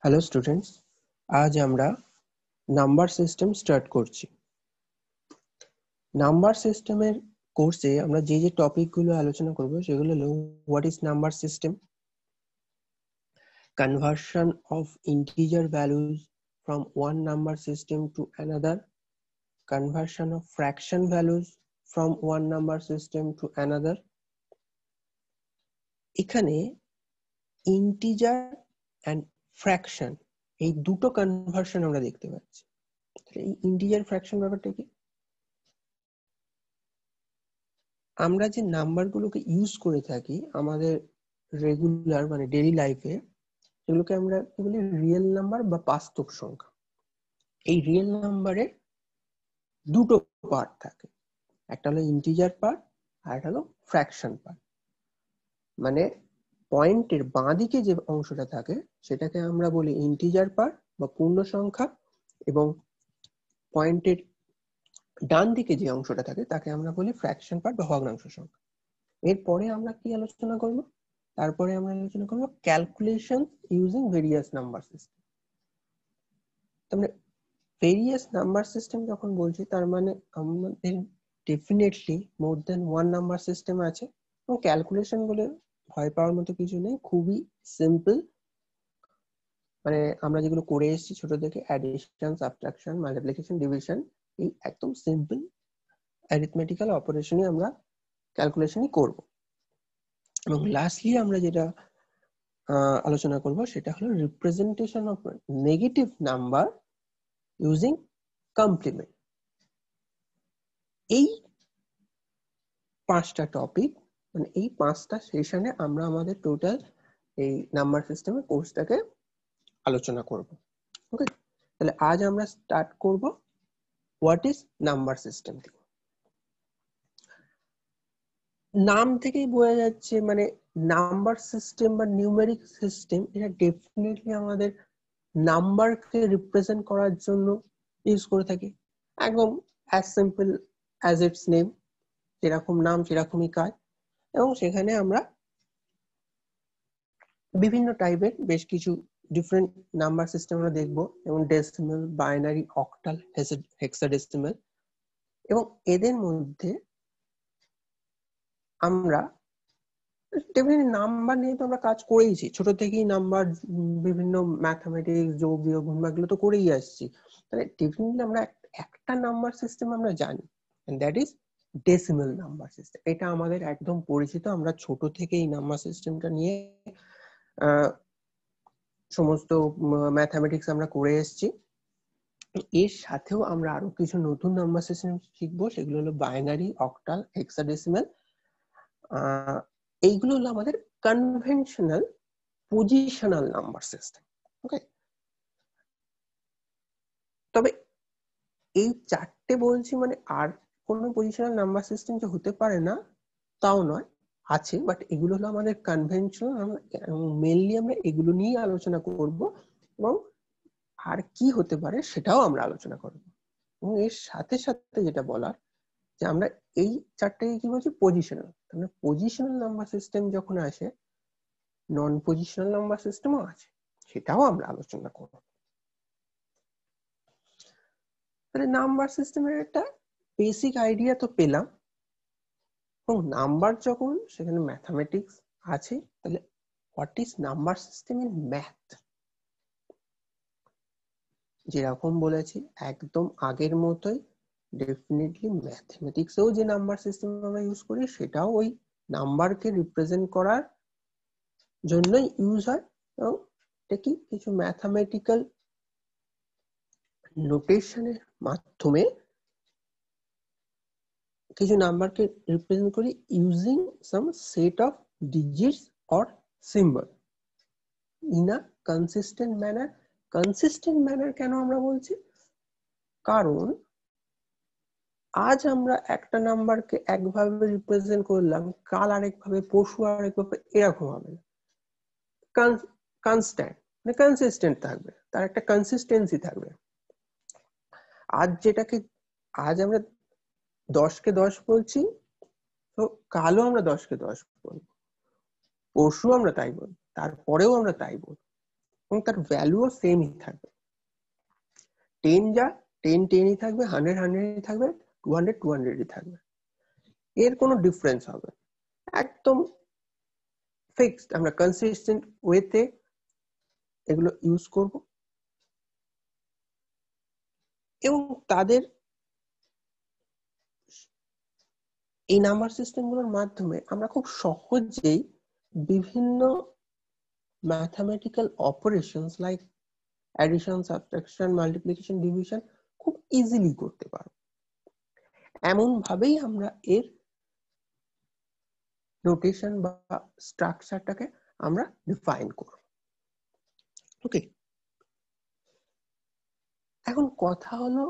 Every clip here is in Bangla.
হ্যালো স্টুডেন্টস, আজ আমরা নাম্বার সিস্টেম স্টার্ট করছি। নাম্বার সিস্টেমের কোর্সে আমরা যে যে টপিকগুলো আলোচনা করব সেগুলো হলো what is number system, conversion of integer values from one number system to another, conversion of fraction values from one number system to another. এখানে ইন্টিজার অ্যান্ড ফ্র্যাকশন এই দুটো কনভার্সন আমরা দেখতে পাচ্ছি। এই ইন্টিজার ফ্র্যাকশন ব্যাপারটা কি? আমরা যে নাম্বারগুলোকে ইউজ করে থাকি আমাদের রেগুলার মানে ডেইলি লাইফে, সেগুলোকে আমরা কি বলি? রিয়েল নাম্বার বা বাস্তব সংখ্যা। এই রিয়েল নাম্বারের দুটো পার্ট থাকে, একটা হলো ইন্টিজার পার্ট আর একটা হলো ফ্র্যাকশন পার্ট। মানে পয়েন্টের বাঁ দিকে যে অংশটা থাকে সেটাকে আমরা বলি ইন্টিজার পার্ট বা পূর্ণ সংখ্যা, এবং পয়েন্টের ডান দিকে যে অংশটা থাকে তাকে আমরা বলি ফ্র্যাকশন পার্ট বা ভগ্নাংশ সংখ্যা। এরপরে আমরা কি আলোচনা করব? তারপরে আমরা আলোচনা করব calculation using various number system. তাহলে ভেরিয়াস নাম্বার সিস্টেম যখন বলছি তার মানে আমাদের ডেফিনেটলি মোর দেন ওয়ান নাম্বার সিস্টেম আছে, এবং ক্যালকুলেশন বলে ভয় পাওয়ার মতো কিছু নেই, খুবই সিম্পল। মানে আমরা যেগুলো করে এসেছি ছোট থেকে, অ্যাডিশন, সাবট্রাকশন, মাল্টিপ্লিকেশন, ডিভিশন, এই একদম সিম্পল অ্যারিথমেটিক্যাল অপারেশনই আমরা ক্যালকুলেশনই করব। এবং লাস্টলি আমরা যেটা আলোচনা করব সেটা হলো representation of negative number using complement. এই পাঁচটা টপিক, মানে এই পাঁচটা সেশনে আমরা আমাদের টোটাল এই নাম্বার সিস্টেমের কোর্সটাকে আলোচনা করব। ওকে, তাহলে আজ আমরা স্টার্ট করব হোয়াট ইজ নাম্বার সিস্টেম থেকে। নাম থেকেই বোঝা যাচ্ছে মানে নাম্বার সিস্টেম বা নিউমেরিক সিস্টেম, এটা ডেফিনেটলি আমাদের নাম্বারকে রিপ্রেজেন্ট করার জন্য ইউজ করে থাকি। একদম as simple as it's name, যেরকম নাম সেরকমই কাজ। এবং সেখানে আমরা বিভিন্ন টাইপের বেশ কিছু ডিফারেন্ট নাম্বার সিস্টেম আমরা দেখবো, যেমন ডেসিমাল, বাইনারি, অক্টাল, হেক্সাডেসিমাল। এবং এদের মধ্যে আমরা ডেফিনেটলি নাম্বার নিয়ে তো আমরা কাজ করেইছি, ছোট থেকেই নাম্বার, বিভিন্ন ম্যাথমেটিক্স, যোগ বিয়োগ, গুণবা, এগুলো তো করেই আসছি। তাহলে ডেফিনেটলি আমরা একটা নাম্বার সিস্টেম আমরা জানি, and that is decimal number system. এটা আমাদের একদম পরিচিত, আমরা ছোট থেকে এই নাম্বার সিস্টেমটা নিয়ে সমস্ত ম্যাথমেটিক্স আমরা করে এসেছি। এর সাথেও আমরা আরো কিছু নতুন নাম্বার সিস্টেম শিখবো, সেগুলো হলো বাইনারি, অক্টাল, হেক্সাডেসিমাল। এইগুলো হলো আমাদের কনভেনশনাল পজিশনাল নাম্বার সিস্টেম। ওকে, তবে এই চারটে বলছি মানে আর কোনো পজিশনাল নাম্বার সিস্টেম যে হতে পারে না তাও নয়, আছে, বাট এগুলো হলো আমাদের কনভেনশনাল। মেইনলি আমরা এগুলো নিয়ে আলোচনা করব, এবং আর কি হতে পারে সেটাও আমরা আলোচনা করব। এবং এর সাথে সাথে যেটা বলার, যে আমরা এই চারটাকে কি বলছি? পজিশনাল। তাহলে পজিশনাল নাম্বার সিস্টেম যখন আসে, নন পজিশনাল নাম্বার সিস্টেমও আছে, সেটাও আমরা আলোচনা করব। তাহলে নাম্বার সিস্টেমের একটা বেসিক আইডিয়া তো পেলাম, এবং নাম্বার যখন সেখানে ম্যাথমেটিক্স আছে, তাহলে what is number system in math? যেরকম বলেছি একদম আগের মতোই, ডেফিনেটলি ম্যাথমেটিক্সেও যে নাম্বার সিস্টেম আমরা ইউজ করি সেটাও ওই নাম্বারকে রিপ্রেজেন্ট করার জন্যই ইউজ হয়। এবং এটা কি কিছু ম্যাথমেটিক্যাল নোটেশনের মাধ্যমে কিছু নাম্বারকে রিপ্রেজেন্ট করি using some set of digits or symbol in a consistent manner. Consistent manner কেন আমরা বলছি? কারণ আজ আমরা একটা নাম্বারকে একভাবে রিপ্রেজেন্ট করলাম, কাল আরেকভাবে, পরশু আরেকভাবে, এরকম হবে না। কনস্ট্যান্ট মানে কনসিস্টেন্ট থাকবে, তার একটা কনসিস্টেন্সি থাকবে। আজ আমরা 10কে 10 বলছি, তো কালও আমরা 10কে 10 বলবো, পরশু আমরা তাই বলবো, তারপরেও আমরা তাই বলবো। এবং তার ভ্যালুও সেমই থাকবে। 10 যা 10 10ই থাকবে, 100 100ই থাকবে, 200 200ই থাকবে। এর কোনো ডিফারেন্স হবে একদম ফিক্সড। আমরা কনসিস্টেন্ট ওয়েতে এগুলো ইউজ করব এবং তাদের এই নাম্বার সিস্টেমগুলোর মাধ্যমে আমরা খুব সহজেই বিভিন্ন mathematical operations like addition, subtraction, multiplication, division খুব ইজিলি করতে পারবো। এমন ভাবেই আমরা এর নোটেশন বা স্ট্রাকচারটাকে আমরা ডিফাইন করব। ওকে, এখন কথা হলো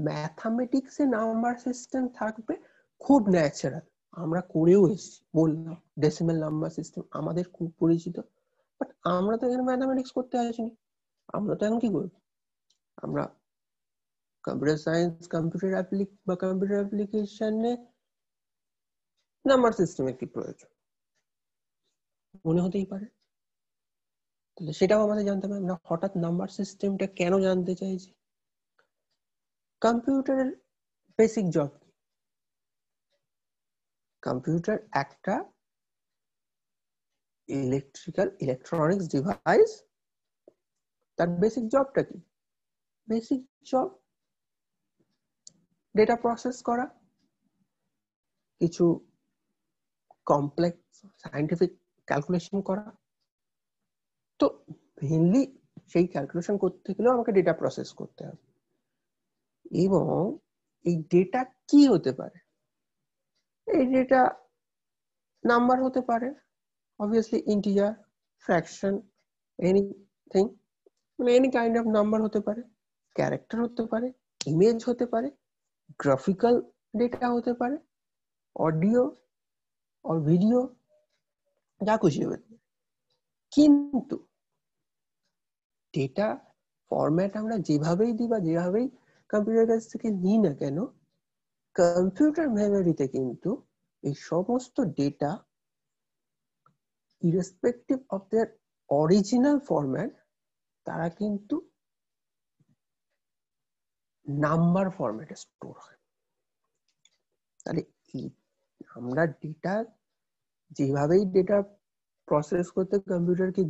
ম্যাথামেটিক্সে নাম্বার সিস্টেম থাকবে খুব ন্যাচারাল, আমরা করেও এসেছি, বললাম ডেসিমাল নাম্বার সিস্টেম আমাদের খুব পরিচিত। বাট আমরা তো এখানে ম্যাথামেটিক্স করতে আসিনি, আমরা তো এখন কি করব, আমরা কম্পিউটার সায়েন্স, কম্পিউটার অ্যাপ্লিকেশনে নাম্বার সিস্টেমের কি প্রয়োজন মনে হতেই পারে। তাহলে সেটাও আমাদের জানতে হবে। আমরা হঠাৎ নাম্বার সিস্টেমটা কেন জানতে চাইছি? কম্পিউটারের বেসিক জব, কম্পিউটার একটা ইলেকট্রনিক্স ডিভাইস। তার বেসিক জবটা কি? বেসিক জব ডেটা প্রসেস করা, কিছু কমপ্লেক্স সায়েন্টিফিক ক্যালকুলেশন করা। তো মেইনলি সেই ক্যালকুলেশন করতে গেলেও আমাকে ডেটা প্রসেস করতে হবে। এবং এই ডেটা কি হতে পারে? এই ডেটা নাম্বার হতে পারে, obviously integer, fraction, anything, মানে any kind of number হতে পারে, ক্যারেক্টার হতে পারে, ইমেজ হতে পারে, গ্রাফিক্যাল ডেটা হতে পারে, অডিও আর ভিডিও, যা খুশি হবে। কিন্তু ডেটা ফরম্যাট আমরা যেভাবেই দিই বা যেভাবেই কম্পিউটার কাছ থেকে নিই না কেন, কম্পিউটার মেমোরিতে কিন্তু এই সমস্ত data irrespective of their original format তারা কিন্তু নাম্বার ফরম্যাটে স্টোর হয়। তাহলে আমরা ডেটা যেভাবেই ডেটা প্রসেস করতে কম্পিউটারকে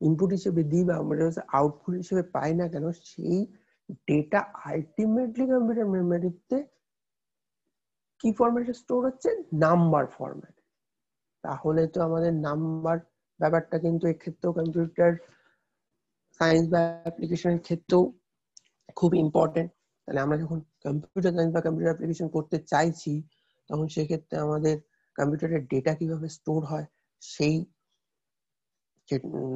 ইনপুট হিসেবে দিই বা আমরা আউটপুট হিসেবে পাই না কেন, সেই ডেটা আলটিমেটলি কম্পিউটার মেমোরিতে কি ফরম্যাটে স্টোর হচ্ছে? Number format. তাহলে তো আমাদের নাম্বার ব্যাপারটা কিন্তু এক্ষেত্রেও কম্পিউটার সায়েন্স বা অ্যাপ্লিকেশনের ক্ষেত্রেও খুব ইম্পর্টেন্ট। তাহলে আমরা যখন কম্পিউটার সায়েন্স বা কম্পিউটার অ্যাপ্লিকেশন করতে চাইছি, তখন সেক্ষেত্রে আমাদের কম্পিউটারের ডেটা কিভাবে স্টোর হয় সেই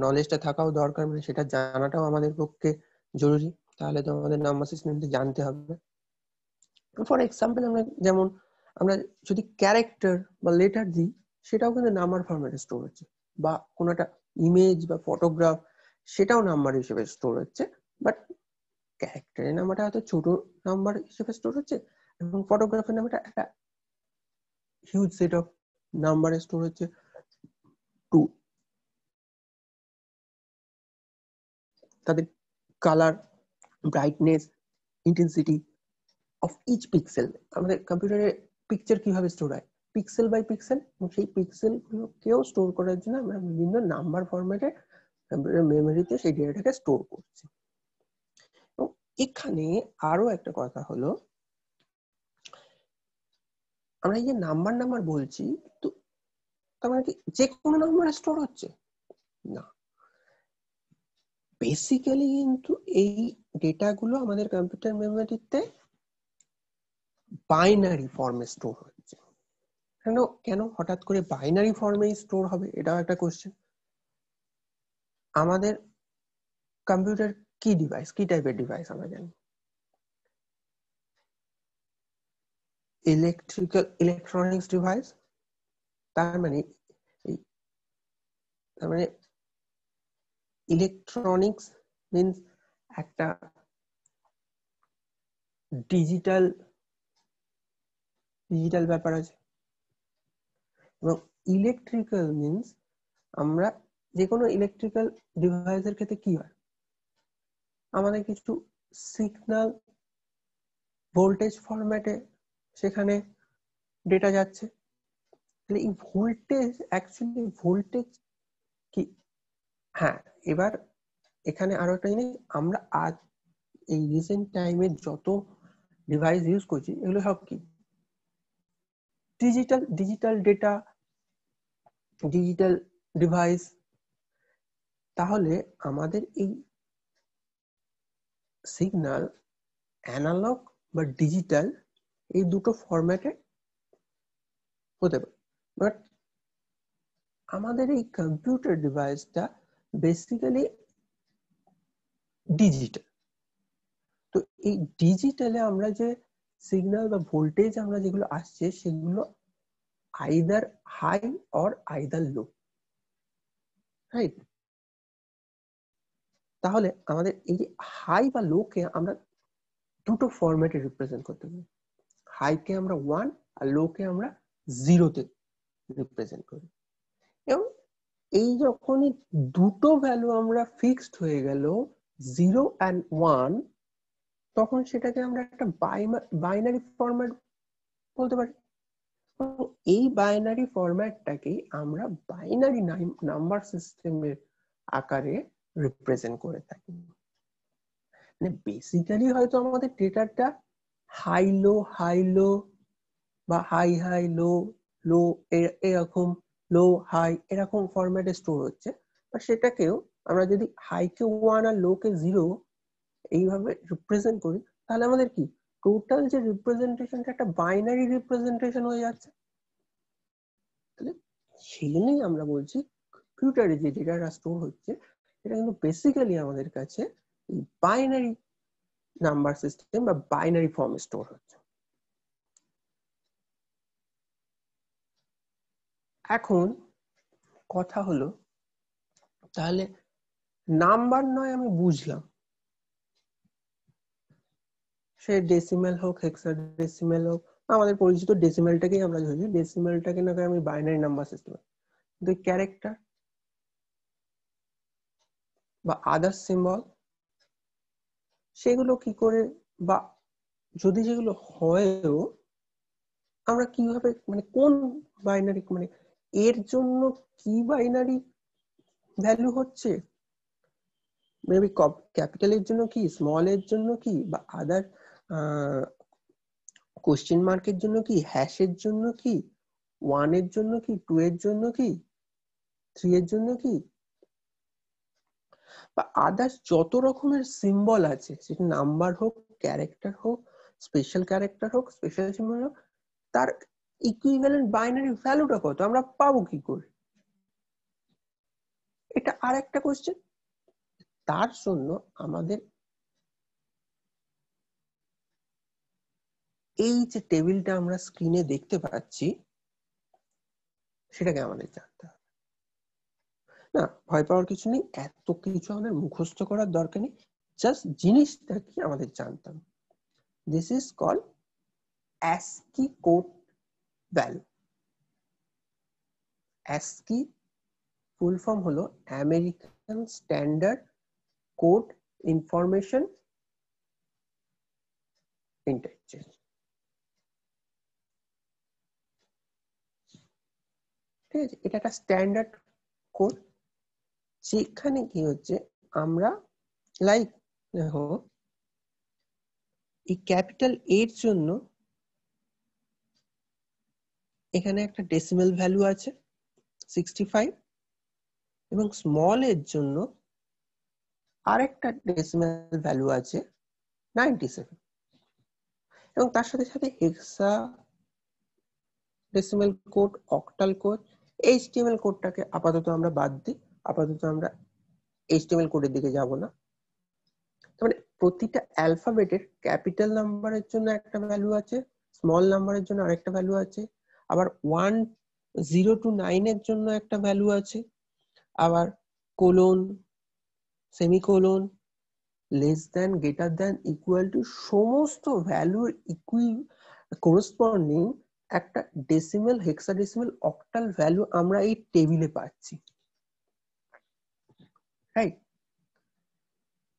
নলেজটা থাকাও দরকার, মানে সেটা জানাটাও আমাদের পক্ষে জরুরি। তাহলে তো আমাদের নাম্বার সিস্টেমটা জানতে হবে। ফর এক্সাম্পল, আমরা যদি ক্যারেক্টার বা লেটার দিই, সেটাও কিন্তু নাম্বার ফরম্যাটে স্টোর হচ্ছে, বা কোনো একটা ইমেজ বা ফটোগ্রাফ, সেটাও নাম্বার হিসেবে স্টোর হচ্ছে। বাট ক্যারেক্টারের নাম্বারটা হয়তো ছোট নাম্বার হিসেবে স্টোর হচ্ছে এবং ফটোগ্রাফের নাম্বারটা একটা হিউজ সেট অফ নাম্বারে স্টোর হচ্ছে। 2 তাদের colour, brightness, intensity of each pixel, আমাদের কম্পিউটারে পিকচার কিভাবে স্টোর হয় পিক্সেল বাই পিক্সেল, এবং সেই পিক্সেল গুলোকেও স্টোর করার জন্য আমরা বিভিন্ন নাম্বার ফরম্যাটে কম্পিউটার মেমোরিতে সেই ডেটাটাকে স্টোর করছি। এবং এখানে আরো একটা কথা হলো, আমরা এই যে নাম্বার বলছি, তো তার মানে কি যে কোনো নাম্বারে স্টোর হচ্ছে না? বেসিক্যালি কিন্তু এই ডেটাগুলো আমাদের কম্পিউটার মেমোরিতে বাইনারি ফর্মে স্টোর হচ্ছে। কেন হঠাৎ করে বাইনারি ফর্মে স্টোর হবে, এটাও একটা কোশ্চেন। আমাদের কম্পিউটার কি ডিভাইস, কি টাইপের ডিভাইস আমরা জানি? Electronics device. তার মানে ইলেকট্রনিক্স মিন্স একটা ডিজিটাল ব্যাপার আছে, এবং ইলেকট্রিক্যাল মিন্স আমরা যে কোনো ইলেকট্রিক্যাল ডিভাইসের ক্ষেত্রে কি হয়, আমাদের কিছু সিগন্যাল ভোল্টেজ ফরম্যাটে সেখানে ডেটা যাচ্ছে। তাহলে এই ভোল্টেজ অ্যাকচুয়ালি ভোল্টেজ কি, হ্যাঁ এবার এখানে আরো একটা জিনিস, আমরা আজ এই রিসেন্ট টাইমে যত ডিভাইস ইউজ করছি এগুলো সব কি ডিজিটাল ডেটা, ডিজিটাল ডিভাইস। তাহলে আমাদের এই সিগন্যাল অ্যানালগ বা ডিজিটাল এই দুটো ফরম্যাটে হতে পারে, বাট আমাদের এই কম্পিউটার ডিভাইসটা বেসিক্যালি ডিজিটাল। তো এই ডিজিটালে আমরা যে সিগন্যাল বা ভোল্টেজ আমরা যেগুলো আসছে সেগুলো either high or either low, right? তাহলে আমাদের এই যে হাই বা লো কে আমরা দুটো ফরম্যাটে রিপ্রেজেন্ট করতে পারি, হাই কে আমরা 1 আর লো কে আমরা 0 তে রিপ্রেজেন্ট করি। এবং এই যখনই দুটো ভ্যালু আমরা ফিক্সড হয়ে গেল 0 and 1, তখন সেটাকে আমরা একটা বাইনারি ফরম্যাট বলতে পারি। এই বাইনারি ফরম্যাটটাকে আমরা বাইনারি নাম্বার সিস্টেমের আকারে রিপ্রেজেন্ট করে থাকি। মানে বেসিক্যালি হয়তো আমাদের ডেটাটা হাই লো বা হাই লো লো এরকম লো হাই এরকম ফরম্যাটে স্টোর হচ্ছে, বা সেটাকেও আমরা যদি হাই কে 1 আর লো কে 0 এইভাবে রিপ্রেজেন্ট করি, তাহলে আমাদের কি টোটাল যে রিপ্রেজেন্টেশনটা একটা বাইনারি রিপ্রেজেন্টেশন হয়ে যাচ্ছে। তাহলে সেই জন্যই আমরা বলছি কম্পিউটারে যে ডেটাটা স্টোর হচ্ছে এটা কিন্তু বেসিক্যালি আমাদের কাছে এই বাইনারি নাম্বার সিস্টেম বা বাইনারি ফর্মে স্টোর হচ্ছে। এখন কথা হলো, তাহলে নাম্বার নয় আমি বুঝলাম, সে ডেসিমেল হোক হেক্সাডেসিমেল হোক, আমাদের পরিচিত ডেসিমেলটাকেই আমরা ধরি, ডেসিমেলটাকে না আমি বাইনারি নাম্বার সিস্টেম, কিন্তু ক্যারেক্টার বা আদার সিম্বল সেগুলো কি করে, বা যদি যেগুলো হয়ও আমরা কিভাবে মানে কোন বাইনারি মানে এর জন্য কি বাইনারি ভ্যালু হচ্ছে, মেবি ক্যাপিটালের জন্য কি, স্মল এর জন্য কি, বা আদার কোশ্চেন মার্কের জন্য কি, হ্যাশের জন্য কি, 1 এর জন্য কি, 2 এর জন্য কি, 3 এর জন্য কি, বা আদার্স যত রকমের সিম্বল আছে, সেটা নাম্বার হোক, ক্যারেক্টার হোক, স্পেশাল ক্যারেক্টার হোক, স্পেশাল সিম্বল হোক, তার ইকুইভ্যালেন্ট বাইনারি ভ্যালুটা কত আমরা পাবো কি করে, এটা আর একটা কোশ্চেন। তার জন্য আমাদের এই যে টেবিলটা আমরা স্ক্রিনে দেখতে পাচ্ছি সেটাকে আমাদের জানতে হবে। না ভয় পাওয়ার কিছু নেই, এত কিছু আমাদের মুখস্থ করার দরকার নেই, জাস্ট জিনিসটা কি আমাদের জানতাম। This is call ASCII code value. ASCII full form হলো American standard code information interchange. ঠিক আছে, এটা একটা স্ট্যান্ডার্ড কোড, যেখানে কি হচ্ছে আমরা লাইক দেখো এই ক্যাপিটাল এর জন্য এখানে একটা ডেসিমেল ভ্যালু আছে 65, এবং স্মল এর জন্য আরেকটা ডেসিমেল ভ্যালু আছে 97, এবং তার সাথে সাথে hexadecimal code, octal code, HTML কোডটাকে আপাতত আমরা বাদ দিই, আপাতত আমরা এইচটিএমএল কোডের দিকে যাব না। মানে প্রতিটা অ্যালফাবেটের ক্যাপিটাল নাম্বারের জন্য একটা ভ্যালু আছে, স্মল নাম্বারের জন্য আরেকটা ভ্যালু আছে, আবার 1 0 to 9 এর জন্য একটা ভ্যালু আছে, আবার colon, semicolon, less than, greater than, equal to সমস্ত ভ্যালুর করসপন্ডিং একটা ডেসিমেল, হেক্সাডেসিমেল, অক্টাল ভ্যালু আমরা এই টেবিলে পাচ্ছি। রাইট?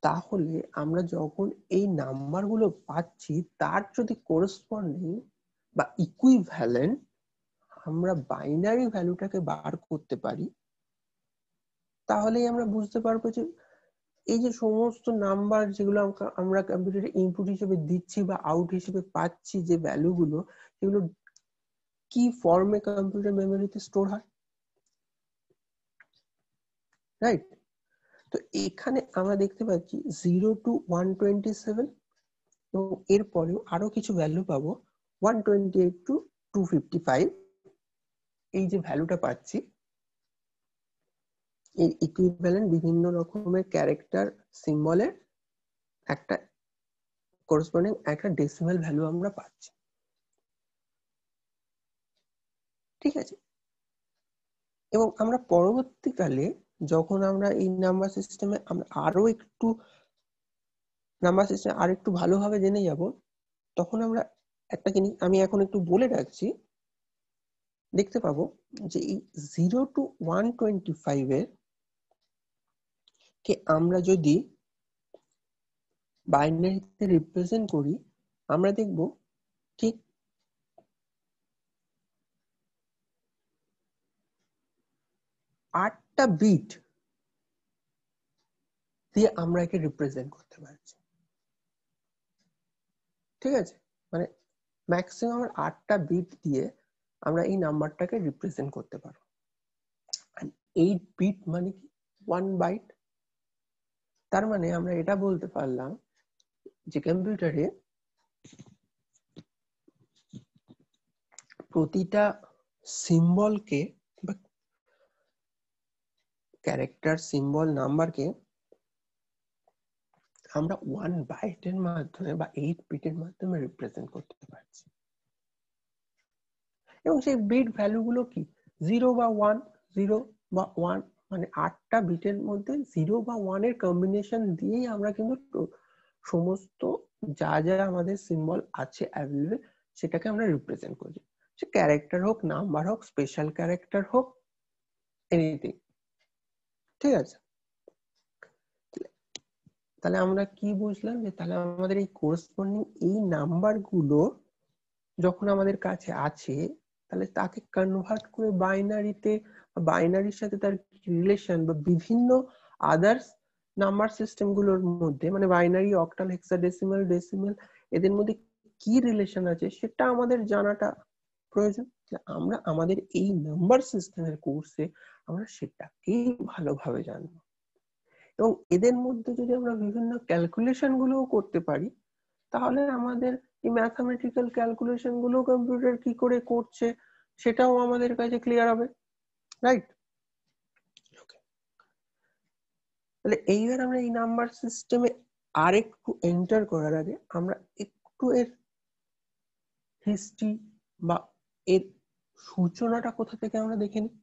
তাহলে আমরা যখন এই নাম্বারগুলো পাচ্ছি তার যদি করেসপন্ডিং বা ইকুইভ্যালেন্ট আমরা বাইনারি ভ্যালুটাকে বার করতে পারি, তাহলেই আমরা বুঝতে পারবো যে এই যে সমস্ত নাম্বার যেগুলো আমরা কম্পিউটারে ইনপুট হিসেবে দিচ্ছি বা আউট হিসেবে পাচ্ছি, যে ভ্যালুগুলো, সেগুলো কি ফর্মে কম্পিউটার মেমোরিতে স্টোর হয়, রাইট? তো এখানে আমরা দেখতে পাচ্ছি 0 to 127 এবং এরপরেও আরো কিছু ভ্যালু পাবো 128 to 255। এই যে ভ্যালুটা পাচ্ছি এর ইকুইভ্যালেন্ট বিভিন্ন রকমের ক্যারেক্টার সিম্বলের একটা করেসপন্ডিং একটা ডেসিমাল ভ্যালু আমরা পাচ্ছি, ঠিক আছে? এবং আমরা পরবর্তীকালে যখন আমরা এই নাম্বার সিস্টেমে আমরা আরো একটু নাম্বার সিস্টেম আর একটু ভালোভাবে জেনে যাব, তখন আমরা একটা জিনিস আমি এখন একটু বলে রাখছি, দেখতে পাবো যে এই 0 to 125 এর কে আমরা যদি বাইনারিতে রিপ্রেজেন্ট করি, আমরা দেখব ঠিক 8টা বিট দিয়ে আমরা একে রিপ্রেজেন্ট করতে পারছি, ঠিক আছে? মানে ম্যাক্সিমাম 8টা বিট দিয়ে আমরা এই নাম্বারটাকে রিপ্রেজেন্ট করতে পারবো। 8 বিট মানে কি 1 বাইট। তার মানে আমরা এটা বলতে পারলাম যে কম্পিউটারে প্রতিটা সিম্বলকে বা ক্যারেক্টার সিম্বল নাম্বারকে আমরা 1 বাইটের মাধ্যমে বা 8 বিটের মাধ্যমে রিপ্রেজেন্ট করতে পারছি। এবং সেই বিট ভ্যালুগুলো কি 0 বা 1, 0 বা 1, মানে 8টা বিটের মধ্যে 0 বা 1 এর কম্বিনেশন দিয়েই আমরা কিন্তু সমস্ত যা যা আমাদের সিম্বল আছে অ্যাভেলেবল সেটাকে আমরা রিপ্রেজেন্ট করি, সে ক্যারেক্টার হোক, নাম্বার হোক, স্পেশাল ক্যারেক্টার হোক, এনিথিং, ঠিক আছে? তাহলে আমরা কি বুঝলাম, যে তাহলে আমাদের এই করেসপন্ডিং এই নাম্বার গুলো যখন আমাদের কাছে আছে, তাহলে তাকে কনভার্ট করে বাইনারিতে, বাইনারির সাথে তার রিলেশন বা বিভিন্ন আদার্স নাম্বার সিস্টেম গুলোর মধ্যে, মানে বাইনারি, অক্টাল, হেক্সাডেসিমাল, ডেসিমাল, এদের মধ্যে কি রিলেশন আছে সেটা আমাদের জানাটা প্রয়োজন। আমরা আমাদের এই নাম্বার সিস্টেমের কোর্সে আমরা সেটাকেই ভালোভাবে জানবো, এবং এদের মধ্যে যদি আমরা বিভিন্ন ক্যালকুলেশন গুলোও করতে পারি, তাহলে আমাদের এই ম্যাথমেটিক্যাল ক্যালকুলেশন গুলো কম্পিউটার কি করে করছে সেটাও আমাদের কাছে ক্লিয়ার হবে, রাইট? তাহলে এইবার আমরা এই নাম্বার সিস্টেমে আরেকটু এন্টার করার আগে আমরা একটু এর হিস্ট্রি বা এর সূচনাটা কোথা থেকে আমরা দেখে নিই।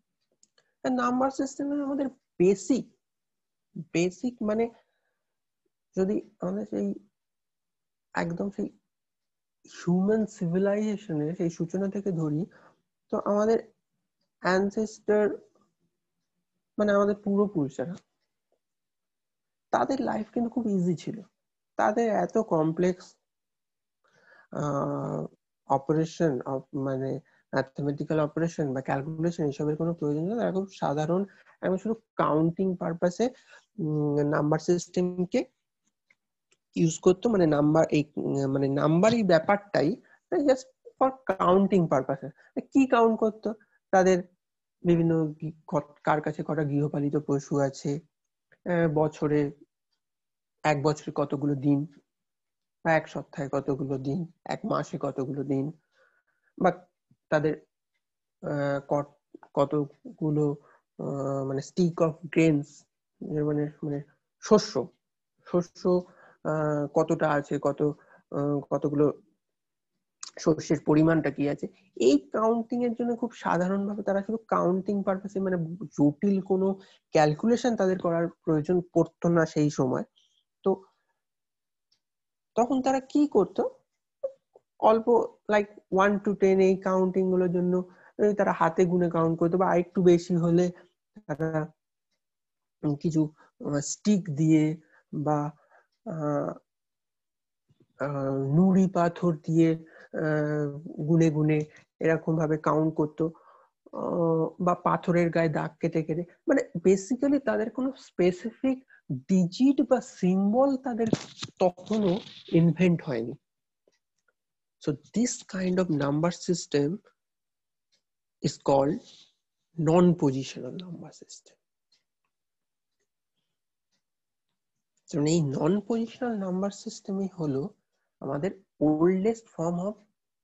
নাম্বার সিস্টেমে আমাদের বেসিক বেসিক মানে যদি আমাদের সেই একদম সেই হিউম্যান সিভিলাইজেশনের সেই সূচনা থেকে ধরি, তো আমাদের অ্যানসেস্টর মানে আমাদের পূর্বপুরুষেরা, তাদের লাইফ কিন্তু খুব ইজি ছিল। তাদের এত কমপ্লেক্স অপারেশন মানে ম্যাথমেটিক্যাল অপারেশন বা ক্যালকুলেশন এসবের কোনো প্রয়োজন নেই। তারা খুব সাধারণ এবং শুধু কাউন্টিং পারপাসে নাম্বার সিস্টেমকে ইউজ করতো, মানে নাম্বার এই মানে নাম্বার এই ব্যাপারটাই জাস্ট ফর কাউন্টিং পারপাসে। কি কাউন্ট করতো? তাদের বিভিন্ন কার কাছে কটা গৃহপালিত পশু আছে, বছরে এক বছরে কতগুলো দিন, বা এক সপ্তাহে কতগুলো দিন, এক মাসে কতগুলো দিন, বা তাদের কতগুলো মানে স্টিক অফ গ্রেনস, মানে মানে শস্য শস্য কতটা আছে, কতগুলো শস্যের পরিমাণটা কি আছে, এই কাউন্টিং এর জন্য খুব সাধারণভাবে তারা শুধু কাউন্টিং পারপাসে, মানে জটিল কোনো ক্যালকুলেশন তাদের করার প্রয়োজন পড়তো না সেই সময়। তো তখন তারা কি করতো, অল্প লাইক 1 to 10 এই কাউন্টিং গুলোর জন্য তারা হাতে গুনে কাউন্ট করতো, বা আরেকটু বেশি হলে তারা কিছু স্টিক দিয়ে বা নুড়ি পাথর দিয়ে গুনে গুনে এরকম ভাবে কাউন্ট করতো, বা পাথরের গায়ে দাগ কেটে কেটে, মানে বেসিক্যালি তাদের কোনো স্পেসিফিক ডিজিট বা সিম্বল তাদের তখনও ইনভেন্ট হয়নি। So this kind of number system is called non-positional number system. So এই non-positional number system হলো আমাদের oldest form of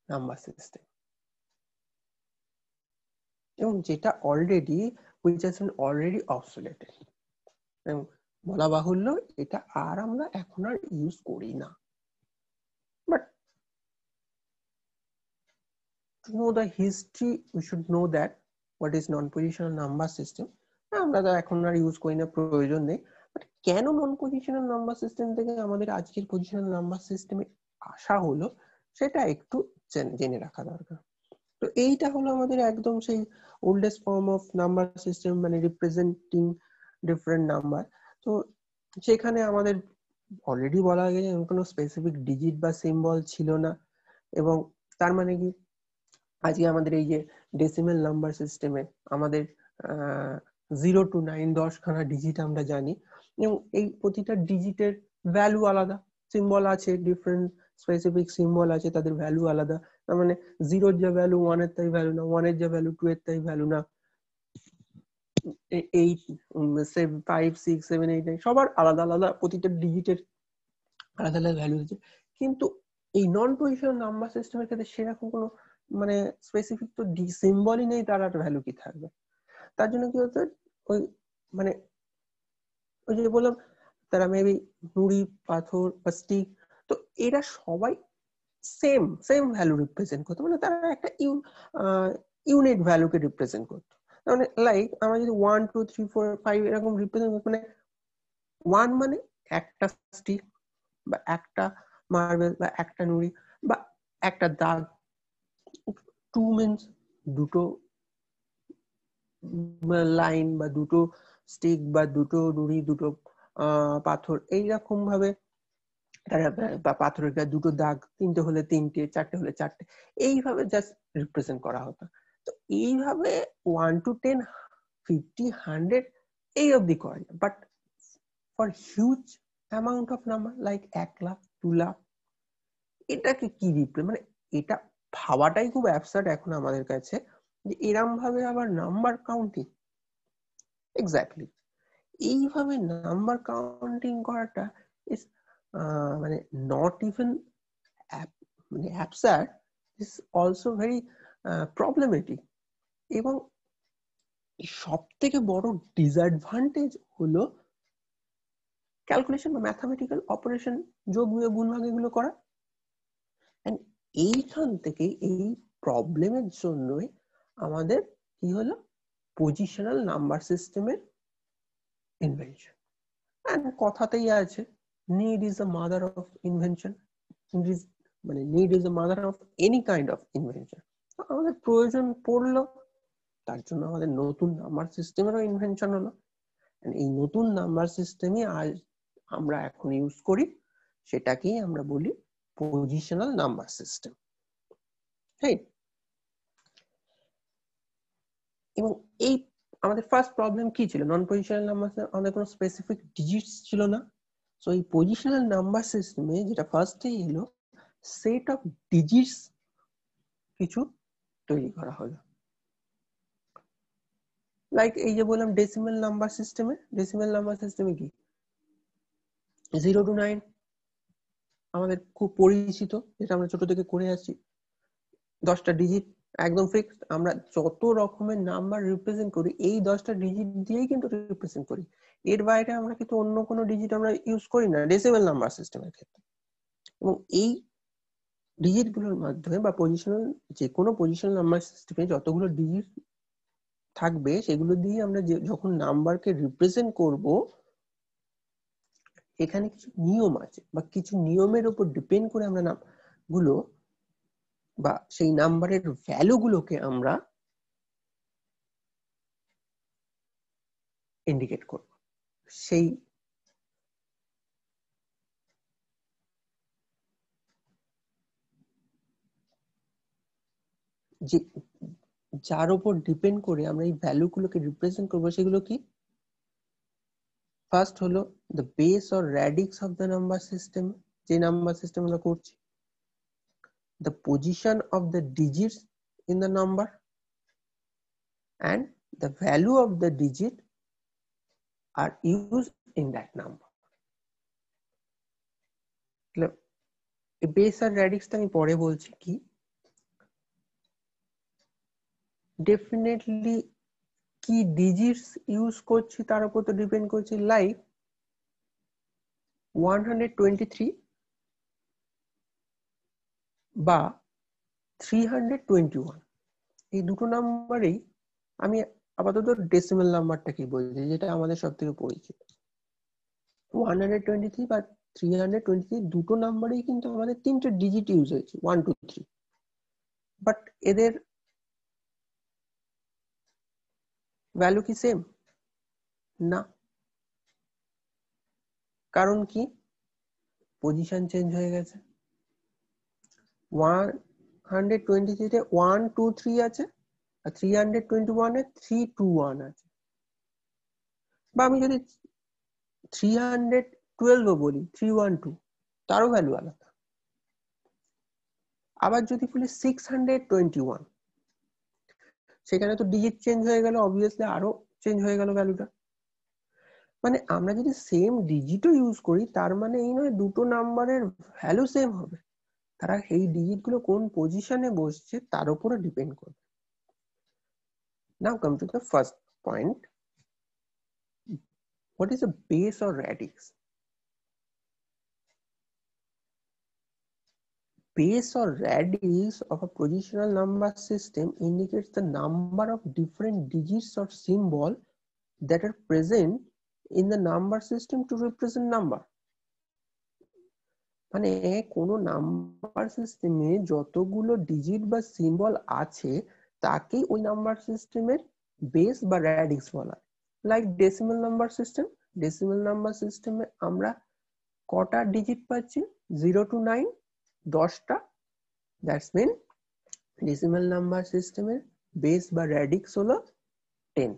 number system, এবং যেটা already which has been already obsoleted, এবং বলা বাহুল্য এটা আর আমরা এখন আর ইউজ করি না। But to know the history we should know that what is non-positional number system. আমরা তো এখন আর ইউজ করি না, প্রয়োজন নেই। বাট কেন নন পজিশনাল নাম্বার সিস্টেম থেকে আমাদের আজকের পজিশনাল নাম্বার সিস্টেমে আসা হলো সেটা একটু জেনে রাখা দরকার। তো এইটা হলো আমাদের একদম সেই oldest form of number system, মানে রিপ্রেজেন্টিং ডিফারেন্ট নাম্বার। তো সেখানে আমাদের অলরেডি বলা গেছে কোনো স্পেসিফিক ডিজিট বা সিম্বল ছিল না, এবং তার মানে কি আজকে আমাদের এই যে ডেসিমেল নাম্বার সিস্টেমে আমাদের 0 to 9 10খানা ডিজিট আমরা জানি, এবং এই প্রতিটা ডিজিটের ভ্যালু আলাদা, সিম্বল আছে, ডিফারেন্ট স্পেসিফিক সিম্বল আছে, তাদের ভ্যালু আলাদা। তার মানে 0 এর যা ভ্যালু 1 এর তাই ভ্যালু না, 1 এর যা ভ্যালু 2 এর তাই ভ্যালু না, 8 5 6 7 8 9 সবার আলাদা আলাদা, প্রতিটা ডিজিটের আলাদা আলাদা ভ্যালু আছে। কিন্তু এই নন পজিশনাল নাম্বার সিস্টেমের ক্ষেত্রে সেরকম কোনো মানে স্পেসিফিক তো সিম্বলই নেই, তার একটা ভ্যালু কি থাকবে। তার জন্য কি হতো, ওই মানে ওই যে বললাম তারা মেবি নুড়ি পাথর বা স্টিক, তো এরা সবাই সেম সেম ভ্যালু রিপ্রেজেন্ট করতো, মানে তারা একটা ইউনিট ভ্যালুকে রিপ্রেজেন্ট করতো। মানে লাইক আমরা যদি 1 2 3 4 5 এরকম রিপ্রেজেন্ট করতে, মানে 1 মানে একটা স্টিক বা একটা মার্বেল বা একটা নুড়ি বা একটা দাগ, 2 মিনস দুটো লাইন বা দুটো স্টিক বা দুটো নুড়ি, দুটো পাথর, এইরকম ভাবে তারা, বা পাথরের গায়ে দুটো দাগ, 3টে হলে 3টে, 4টে হলে 4টে, এইভাবে জাস্ট রিপ্রেজেন্ট করা হতো। তো এইভাবে 1 to 10 50 100 এই অবধি করে, but for huge amount of number like 1 lakh 2 lakh, এটাকে কি রিপ্রেজেন্ট, মানে এটা ভাবাটাই খুব অ্যাবসার্ড এখন আমাদের কাছে যে এরম ভাবে আবার নাম্বার কাউন্টিং। এক্স্যাক্টলি এইভাবে নাম্বার কাউন্টিং করাটা ইজ মানে নট ইভেন মানে absurd, is also very problematic. এবং সব থেকে বড় ডিসঅ্যাডভান্টেজ হলো ক্যালকুলেশন বা ম্যাথামেটিক্যাল অপারেশন, যোগ বিয়োগ গুণ ভাগ এগুলো করা। এন্ড এইখান থেকে এই প্রবলেমের জন্যই আমাদের কি হলো পজিশনাল নাম্বার সিস্টেমের ইনভেনশন। এন্ড কথাতেই আছে need is the mother of invention, মানে need is the mother of any kind of invention। আমাদের প্রয়োজন পড়লো, তার জন্য আমাদের নতুন নাম্বার সিস্টেমেরও ইনভেনশন হলো। এই নতুন নাম্বার সিস্টেমই আজ আমরা এখন ইউজ করি, সেটাকেই আমরা বলি পজিশনাল নাম্বার সিস্টেম। হ্যাঁ, এবং এই আমাদের ফার্স্ট প্রবলেম কি ছিল, নন পজিশনাল নাম্বার আমাদের কোনো স্পেসিফিক ডিজিটস ছিল না। সো এই পজিশনাল নাম্বার সিস্টেমে যেটা ফার্স্টেই এলো, সেট অফ ডিজিটস কিছু তৈরি করা হলো। লাইক এই যে বললাম ডেসিমেল নাম্বার সিস্টেমে, ডেসিমেল নাম্বার সিস্টেমে কি 0 to 9 আমাদের খুব পরিচিত, যেটা আমরা ছোট থেকে করে আসছি, 10টা ডিজিট একদম ফিক্সড। আমরা যত রকমের নাম্বার রিপ্রেজেন্ট করি এই 10টা ডিজিট দিয়েই কিন্তু রিপ্রেজেন্ট করি, এর বাইরে আমরা কিন্তু অন্য কোনো ডিজিট আমরা ইউজ করি না ডেসিমেল নাম্বার সিস্টেমের ক্ষেত্রে। এবং এই ডিজিট গুলোর মাধ্যমে বা পজিশনাল, যে কোনো পজিশনাল নাম্বার সিস্টেমে যতগুলো ডিজিট থাকবে সেগুলো দিয়ে আমরা যখন নাম্বারকে রিপ্রেজেন্ট করব, এখানে কিছু নিয়ম আছে বা কিছু নিয়মের উপর ডিপেন্ড করে আমরা নামগুলো বা সেই নাম্বারের ভ্যালু গুলোকে আমরা ইন্ডিকেট করব। সেই যে যার উপর ডিপেন্ড করে আমরা এই ভ্যালুগুলোকে রিপ্রেজেন্ট করবো সেগুলো কি? ফার্স্ট হলো the base or radix of the number system, যে নাম্বার সিস্টেম আমরা করছি, the position of the digits in the number, and the value of the digit are used in that number. Base আর র্যাডিক্সটা আমি পরে বলছি কি। ডেফিনেটলি কি ডিজিটস ইউজ করছি তার উপর তো ডিপেন্ড করছে, লাইক 123 বা 321, এই দুটো নাম্বারেই আমি আপাতত ডেসিমাল নাম্বারটাকে বলছি, যেটা আমাদের সব থেকে পরিচিত। 123 বা 323 দুটো নাম্বারেই কিন্তু আমাদের তিনটে ডিজিট ইউজ হয়েছে, 1 2 3, বাট এদের ভ্যালু কি সেম? না। কারণ কি? পজিশন চেঞ্জ হয়ে গেছে। 123 তে 1 2 3 আছে, আর 321 এ 3 2 1 আছে। বা আমি যদি 312 বলি 312, তারও ভ্যালু আলাদা। আবার যদি বলি 621, সেখানে তো ডিজিট চেঞ্জ হয়ে গেল, অবভিয়াসলি আরো চেঞ্জ হয়ে গেল ভ্যালুটা। মানে আমরা যদি সেম ডিজিটও ইউজ করি, তার মানে এই নয় দুটো নাম্বারের ভ্যালু সেম হবে, তারা এই ডিজিট গুলো কোন পজিশনে বসছে তার উপরে ডিপেন্ড করবে। Now come to the first point, what is a base or radix? Base or radix of a positional number system indicates the number of different digits or symbol that are present in the number system to represent number. মানে কোন নাম্বার সিস্টেমে যতগুলো ডিজিট বা সিম্বল আছে তাকেই ওই নাম্বার সিস্টেমের বেস বা র্যাডিক্স বলা। Like decimal number system, decimal number সিস্টেমে আমরা কটা ডিজিট পাচ্ছি? 0 to 9, 10টা। দ্যাটস মিন ডেসিমাল নাম্বার সিস্টেমের বেস বা র্যাডিক্স হলো 10।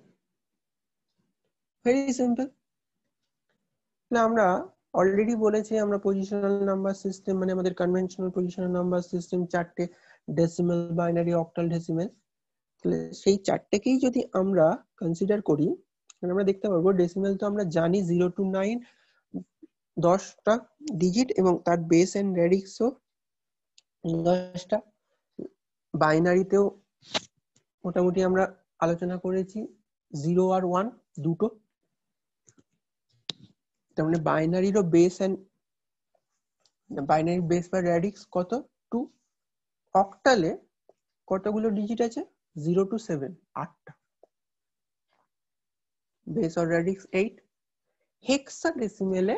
Very simple. আমরা অলরেডি বলেছি আমরা পজিশনাল নাম্বার সিস্টেম মানে আমাদের কনভেনশনাল পজিশনাল নাম্বার সিস্টেম চারটে, ডেসিমাল, বাইনারি, অক্টাল, ডেসিমাল। সেই চারটেকেই যদি আমরা কনসিডার করি, আমরা দেখতে পারবো ডেসিমাল তো আমরা জানি 0 to 9 10টা ডিজিট এবং তার বেস এন্ড র্যাডিক্সও 10টা। বাইনারিতেও মোটামুটি আমরা আলোচনা করেছি 0 আর 1 দুটো, তার মানে বাইনারিরও বেস এন্ড বাইনারি বেস বা র্যাডিক্স কত? 2। অক্টালে কতগুলো ডিজিট আছে? 0 to 7, 8টা। Base or radix 8। হেক্সাডেসিমেলে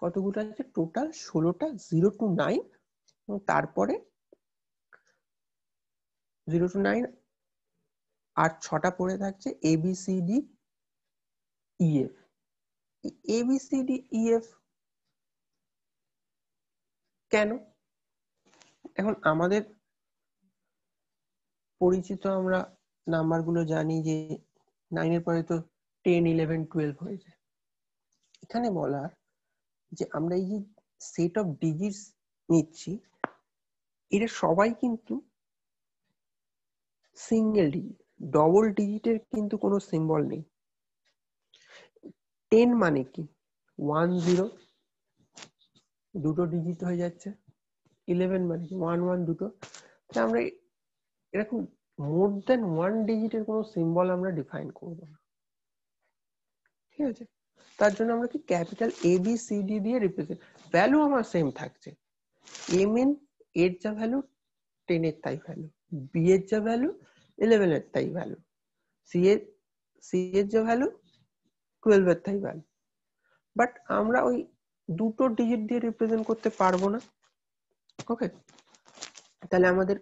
কতগুলো আছে? টোটাল 16টা, 0 to 9, এবং তারপরে 0 to 9 আর 6টা পড়ে থাকছে ABCD EF। ABCD EF কেন? এখন আমাদের পরিচিত আমরা নাম্বারগুলো জানি যে 9 এর পরে তো 10 11 12 হয়ে যায়। এখানে বলার যে আমরা এই যে সেট অফ ডিজিটস নিচ্ছি, এরা সবাই কিন্তু সিঙ্গেল ডিজিট, ডবল ডিজিটের কিন্তু কোনো সিম্বল নেই। 10 মানে কি? 1 0 দুটো ডিজিট হয়ে যাচ্ছে। 11 মানে কি? 1 1 দুটো। আমরা এরকম মোর দেন 1 ডিজিটের কোনো সিম্বল আমরা ডিফাইন করব না, ঠিক আছে? তার জন্য আমরা কি ক্যাপিটাল ABCD দিয়ে রিপ্রেজেন্ট, ভ্যালু আমার সেম থাকছে। এর যা ভ্যালু 10 এর তাই ভ্যালু, বি এর যা ভ্যালু 11 এর তাই ভ্যালু, সি এর যা ভ্যালু 12 এর তাই ভ্যালু। বাট আমরা ওই দুটো ডিজিট দিয়ে রিপ্রেজেন্ট করতে পারবো না। ওকে, তাহলে আমাদের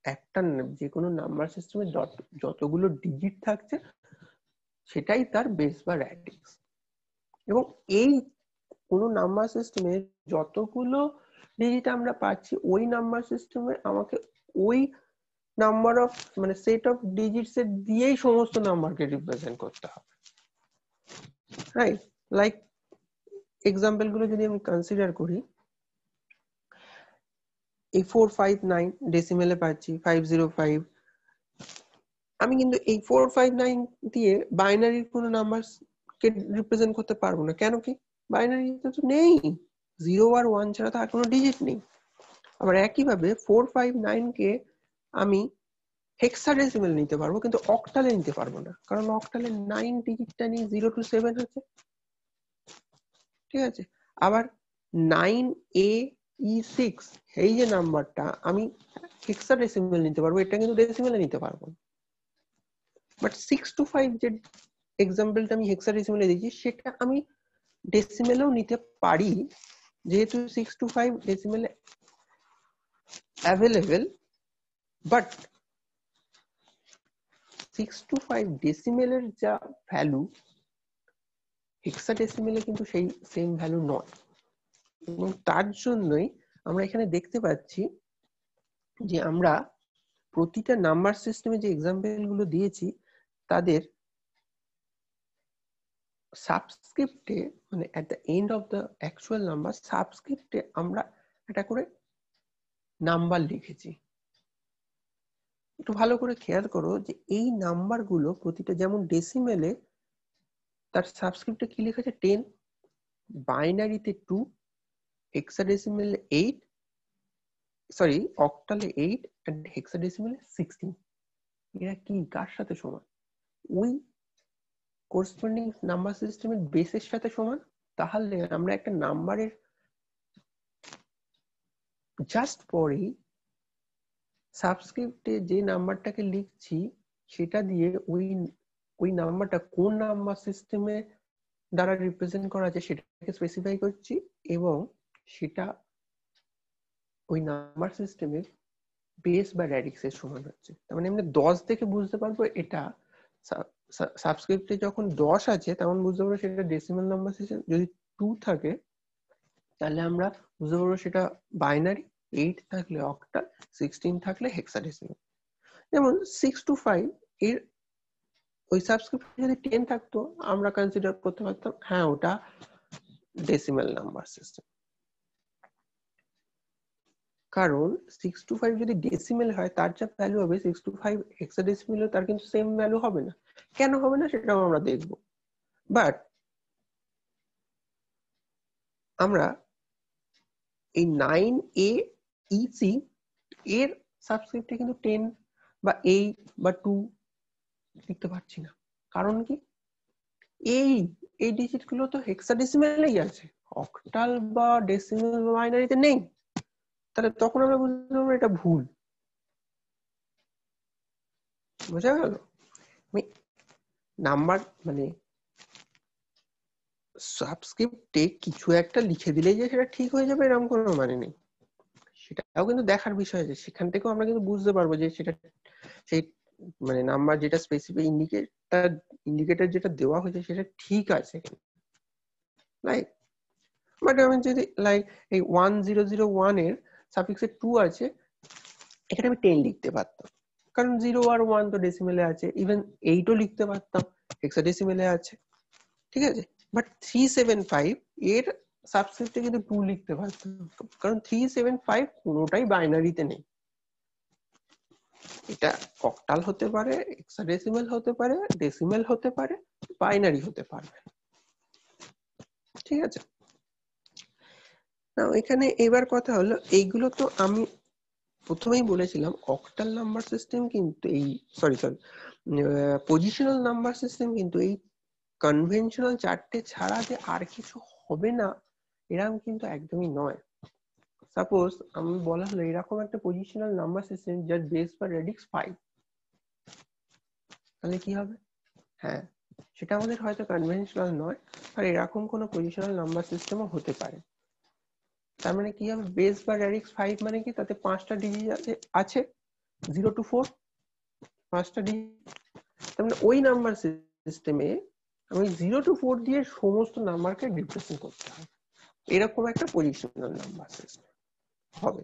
একটা যে কোনো নাম্বার সিস্টেমে যতগুলো ডিজিট থাকছে সেটাই তার বেস বা র্যাডিক্স। এবং এই কোনো নাম্বার সিস্টেমে যতগুলো ডিজিট আমরা পাচ্ছি, ওই নাম্বার সিস্টেমে আমাকে ওই নাম্বার অফ মানে সেট অফ ডিজিটস এর দিয়েই সমস্ত নাম্বারকে রিপ্রেজেন্ট করতে হবে, রাইট? লাইক এক্সাম্পল গুলো যদি আমি কনসিডার করি, এই 459 ডেসিমেলে পাচ্ছি 505, আমি কিন্তু এই 459 দিয়ে বাইনারির কোনো নাম্বার কে রিপ্রেজেন্ট করতে পারবো না। কেন কি? বাইনারি তো নেই, 0 আর 1 ছাড়া তো আর কোনো ডিজিট নেই। আবার একইভাবে 459 কে আমি হেক্সাডেসিমেল নিতে পারবো, কিন্তু অক্টালে নিতে পারবো না, কারণ অক্টালে 9 ডিজিটটা নিয়ে 0 to 7 আছে, ঠিক আছে? আবার 9AE6 এই যে নাম্বারটা আমি হেক্সাডেসিমেল নিতে পারবো, এটা কিন্তু ডেসিমেলে নিতে পারবো না। বাট 6 to 5 যে এক্সাম্পলটা আমি হেক্সাডেসিমেলে দিয়েছি সেটা আমি ডেসিমেলেও নিতে পারি, যেহেতু 6 to 5 ডেসিমেলে অ্যাভেলেবেল। বাট 6 to 5 ডেসিমেলের যা ভ্যালু হেক্সাডেসিমেলে কিন্তু সেই সেম ভ্যালু নয়, এবং তার জন্যই আমরা এখানে দেখতে পাচ্ছি যে আমরা প্রতিটা নাম্বার সিস্টেমে যে এক্সাম্পল গুলো দিয়েছি তাদের সাবস্ক্রিপ্টে মানে at the end of the actual number সাবস্ক্রিপ্টে আমরা একটা করে নাম্বার লিখেছি। একটু ভালো করে খেয়াল করো যে এই নাম্বারগুলো প্রতিটা, যেমন ডেসিমেলে তার সাবস্ক্রিপ্টে কি লিখেছে 10, বাইনারিতে 2, হেক্সাডেসিমেলে 8, সরি অক্টালে 8 এন্ড হেক্সাডেসিমেলে 16। এরা কি কার সাথে সমান? ওই করেসপন্ডিং নাম্বার সিস্টেমের বেসের সাথে সমান। তাহলে আমরা একটা নাম্বারের জাস্ট পরেই সাবস্ক্রিপ্টে যে নাম্বারটাকে লিখছি সেটা দিয়ে ওই নাম্বারটা কোন নাম্বার সিস্টেমে দ্বারা রিপ্রেজেন্ট করা আছে সেটাকে স্পেসিফাই করছি, এবং সেটা ওই নাম্বার সিস্টেমের বেস বা র্যাডিক্স এর সমান হচ্ছে। তার মানে আমরা 10 থেকে বুঝতে পারবো এটা সাবস্ক্রিপ্টে যখন 10 আছে তখন বুঝতে পারবো সেটা ডেসিমাল নাম্বার সিস্টেম। যদি 2 থাকে তাহলে আমরা বুঝতে পারবো সেটা বাইনারি, 8 থাকলে অক্টাল, 16 থাকলে হেক্সাডেসিমাল। যেমন 6 to 5 এর ওই সাবস্ক্রিপ্টে যদি 10 থাকতো আমরা কনসিডার করতে পারতাম হ্যাঁ ওটা ডেসিমাল নাম্বার সিস্টেম, কারণ 6 to 5 যদি ডেসিমেল হয় তার যা ভ্যালু হবে 6 to 5 হেক্সাডেসিমেলে তার কিন্তু সেম ভ্যালু হবে না। কেন হবে না সেটাও আমরা দেখব। বাট আমরা এই 9AEC এর সাবস্ক্রিপ্টে কিন্তু 10 বা 8 বা 2 লিখতে পারছি না। কারণ কি? এই ডিজিট গুলো তো হেক্সাডেসিমেলেই আছে, অক্টাল বা ডেসিমেল বা বাইনারিতে নেই। তাহলে তখন আমরা বুঝতে পারবো এটা ভুল। বোঝা গেল? নাম্বার মানে সাবস্ক্রিপ্টে কিছু একটা লিখে দিলেই যে সেটা ঠিক হয়ে যাবে এরকম কোনো মানে নেই। সেটাও কিন্তু দেখার বিষয় আছে, সেখান থেকেও আমরা কিন্তু বুঝতে পারবো যে সেটা সেই মানে নাম্বার যেটা স্পেসিফিক ইন্ডিকেটর যেটা দেওয়া হয়েছে সেটা ঠিক আছে, রাইট? বাট আমি যদি লাইক এই 1001 এর সাফিক্সে 2 আছে, এখানে আমি 10 লিখতে পারতাম কারণ 0 আর 1 তো ডেসিমেলে আছে, ইভেন 8 ও লিখতে পারতাম হেক্সাডেসিমেলে আছে, ঠিক আছে? বাট 375 এর সাবস্ক্রিপ্টে কিন্তু 2 লিখতে পারতাম, কারণ 375 কোনোটাই বাইনারিতে নেই। এটা অক্টাল হতে পারে, হেক্সাডেসিমেল হতে পারে, ডেসিমেল হতে পারে, বাইনারি হতে পারে, ঠিক আছে? না এখানে এবার কথা হলো এইগুলো তো আমি প্রথমেই বলেছিলাম অক্টাল নাম্বার সিস্টেম কিন্তু এই পজিশনাল নাম্বার সিস্টেম কিন্তু এই কনভেনশনাল চারটে ছাড়া যে আর কিছু হবে না এরকম কিন্তু একদমই নয়। সাপোজ আমি বলা হলো এরকম একটা পজিশনাল নাম্বার সিস্টেম যার বেস বা রেডিক্স 5, তাহলে কি হবে? হ্যাঁ সেটা আমাদের হয়তো কনভেনশনাল নয়, আর এরকম কোনো পজিশনাল নাম্বার সিস্টেমও হতে পারে। তার মানে কি হবে? বেস বা রেডিক্স 5 মানে কি তাতে 5টা ডিজিট আছে 0 to 4, 5টা ডিজিট। তার মানে ওই নাম্বার সিস্টেমে আমি 0 to 4 দিয়ে সমস্ত নাম্বারকে রিপ্রেজেন্ট করতে হবে, এরকম একটা পজিশনাল নাম্বার সিস্টেম হবে।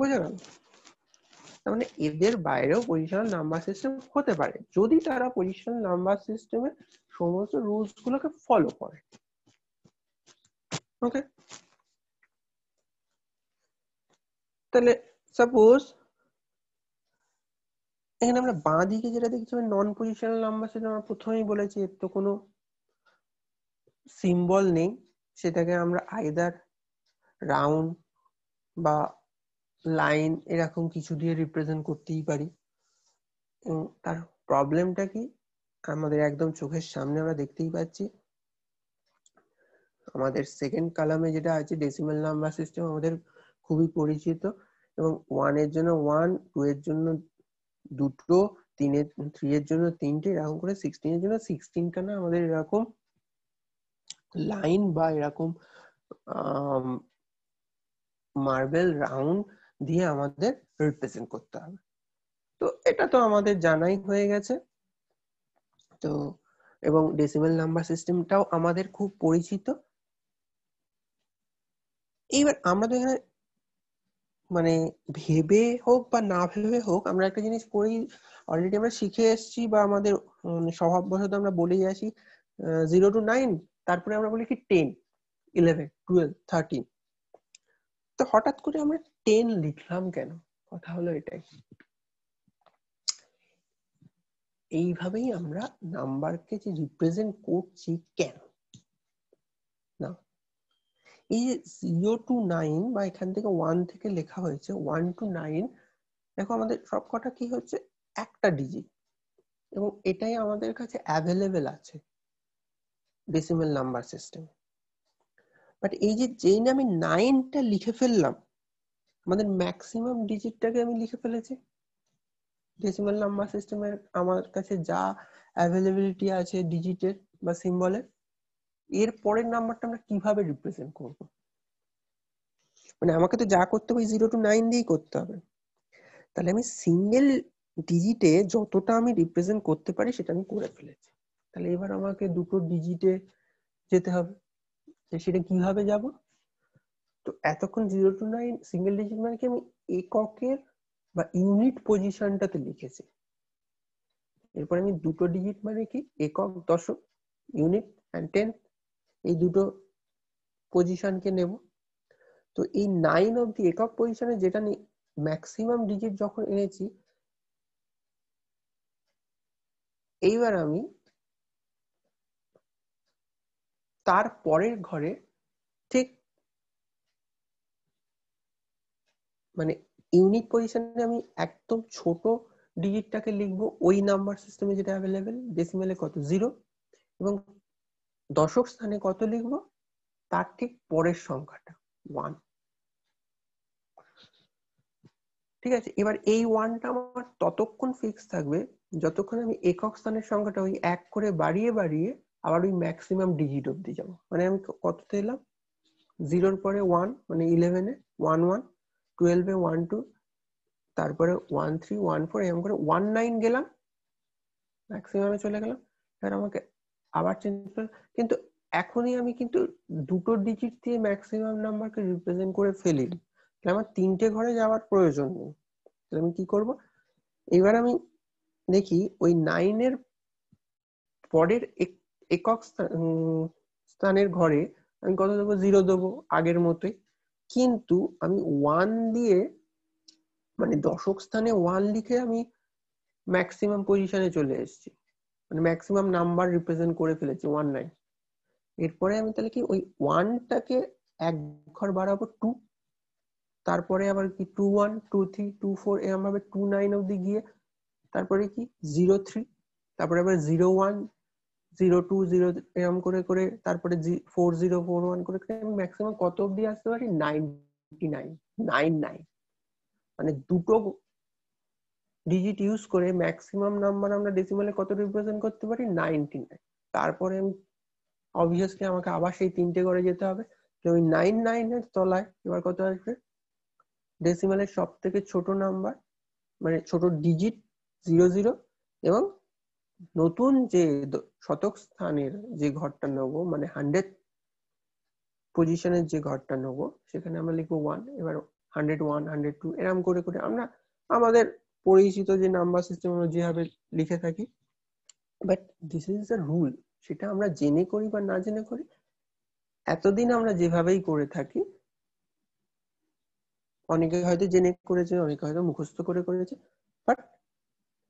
বোঝা গেল? তার মানে এদের বাইরেও পজিশনাল নাম্বার সিস্টেম হতে পারে যদি তারা পজিশনাল নাম্বার সিস্টেমের সমস্ত রুলস গুলোকে ফলো করে। ওকে, তাহলে সাপোজ এখানে আমরা বাঁ দিকে যেটা দেখছি নন পজিশনাল নাম্বার সিস্টেম, আমরা প্রথমেই বলেছি এর তো কোনো সিম্বল নেই, সেটাকে আমরা আইদার রাউন্ড বা লাইন এরকম কিছু দিয়ে রিপ্রেজেন্ট করতেই পারি। তার প্রবলেমটা কি, আমাদের একদম চোখের সামনে আমরা দেখতেই পাচ্ছি আমাদের সেকেন্ড কলামে যেটা আছে ডেসিমাল নাম্বার সিস্টেম আমাদের খুবই পরিচিত, এবং 1 এর জন্য 1, 2 এর জন্য দুটো, 3 এর জন্য তিনটে, এরকম করে 16 এর জন্য 16 খানা আমাদের এরকম লাইন বা এরকম মার্বেল রাউন্ড দিয়ে আমাদের রিপ্রেজেন্ট করতে হবে। তো এটা তো আমাদের জানাই হয়ে গেছে। তো এবং ডেসিমাল নাম্বার সিস্টেমটাও আমাদের খুব পরিচিত। এইবার আমরা তো এখানে মানে ভেবে হোক বা না ভেবে হোক আমরা একটা জিনিস করি, অলরেডি আমরা শিখে এসেছি বা আমাদের স্বভাববশত আমরা বলেই আসি 0 to 9, তারপরে আমরা বলি কি 10, 11, 12, 13। তো হঠাৎ করে আমরা 10 লিখলাম কেন? কথা হলো এটাই, এইভাবেই আমরা নাম্বারকে যে রিপ্রেজেন্ট করছি কেন না, এই যে 0 to 9 বা এখান থেকে 1 থেকে লেখা হয়েছে 1 to 9, দেখো আমাদের সবকটা কি হচ্ছে একটা ডিজিট, এবং এটাই আমাদের কাছে অ্যাভেলেবেল আছে ডেসিমাল নাম্বার সিস্টেম। বাট এই যে যেই না আমি 9টা লিখে ফেললাম, আমাদের ম্যাক্সিমাম ডিজিটটাকে আমি লিখে ফেলেছি ডেসিমাল নাম্বার সিস্টেমের আমার কাছে যা অ্যাভেলেবিলিটি আছে ডিজিটের বা সিম্বলের। এর পরের নাম্বারটা আমরা কিভাবে রিপ্রেজেন্ট করব? মানে আমাকে তো যা করতে হবে 0 to 9 দিয়েই করতে হবে। তাহলে আমি সিঙ্গেল ডিজিটে যতটা আমি রিপ্রেজেন্ট করতে পারি সেটা আমি করে ফেলেছি। তাহলে এবার আমাকে দুটো ডিজিটে যেতে হবে, সেটা কিভাবে যাব? তো এতক্ষণ 0 to 9 সিঙ্গেল ডিজিট মানে কি আমি এককের বা ইউনিট পজিশনটাতে লিখেছি। এরপর আমি দুটো ডিজিট মানে কি একক, দশক, ইউনিট এন্ড 10, এই দুটো পজিশনকে নেব। তো এই 9 অবধি একক পজিশনে যেটা ম্যাক্সিমাম ডিজিট যখন এনেছি, এইবার আমি তার পরের ঘরে ঠিক মানে ইউনিট পজিশনে আমি একদম ছোট ডিজিটটাকে লিখবো ওই নাম্বার সিস্টেমে যেটা অ্যাভেলেবেল, ডেসিমেলে কত 0, এবং দশক স্থানে কত লিখবো তার ঠিক পরের সংখ্যাটা 1। ঠিক আছে, এবার এই 1টা আমার ততক্ষণ ফিক্স থাকবে যতক্ষণ আমি একক স্থানের সংখ্যাটা ওই 1 করে বাড়িয়ে বাড়িয়ে আবার ওই ম্যাক্সিমাম ডিজিট অব্দি যাবো। মানে আমি কততে এলাম 0-র পরে 1 মানে 11-এ 1 1, 12-এ 1 2, তারপরে 1 3 1 4 এরকম করে 1 9 গেলাম, ম্যাক্সিমামে চলে গেলাম। এবার আমাকে আবার চেঞ্জ করে, কিন্তু এখনই আমি কিন্তু দুটো ডিজিট দিয়ে ম্যাক্সিমাম নাম্বারকে রিপ্রেজেন্ট করে ফেলিনি, তাহলে আমার তিনটে ঘরে যাওয়ার প্রয়োজন নেই। তাহলে আমি কি করব, এবার আমি দেখি ওই 9-এর পরের একক স্থানের ঘরে আমি কত দেবো, 0 দেবো আগের মতোই, কিন্তু আমি 1 দিয়ে মানে দশক স্থানে 1 লিখে আমি ম্যাক্সিমাম পজিশনে চলে এসেছি, মানে ম্যাক্সিমাম নাম্বার রিপ্রেজেন্ট করে ফেলেছি 19। এরপরে আমি তাহলে কি ওই 1টাকে এক ঘর বাড়াবো 2, তারপরে আবার কি 2 1 2 3 2 4 এরকম ভাবে 2 9 অবধি গিয়ে তারপরে কি 0 3, তারপরে আবার 0 1 0 2 0 এরকম করে করে তারপরে 4 0 4 1 করে আমি ম্যাক্সিমাম কত অবধি আসতে পারি 99 99, মানে দুটো ডিজিট ইউজ করে ম্যাক্সিমাম নাম্বার আমরা ডেসিমালে কত রিপ্রেজেন্ট করতে পারি 99। তারপরে আমি অবভিয়াসলি আমাকে আবার সেই তিনটে ঘরে যেতে হবে, ওই 99 এর তলায় এবার কত আসবে, ডেসিমালের সব থেকে ছোট নাম্বার মানে ছোট ডিজিট 00, এবং নতুন যে শতক স্থানের যে ঘরটা নেবো মানে 100 পজিশনের যে ঘরটা নেবো সেখানে আমরা লিখবো 1। এবার 101 102 এরকম করে করে আমরা আমাদের পরিচিত যে নাম্বার সিস্টেম আমরা যেভাবে লিখে থাকি, but this is the rule. সেটা আমরা জেনে করি বা না জেনে করি, এতদিন আমরা যেভাবেই করে থাকি, অনেকে হয়তো জেনে করেছে, অনেকে হয়তো মুখস্থ করে করেছে, বাট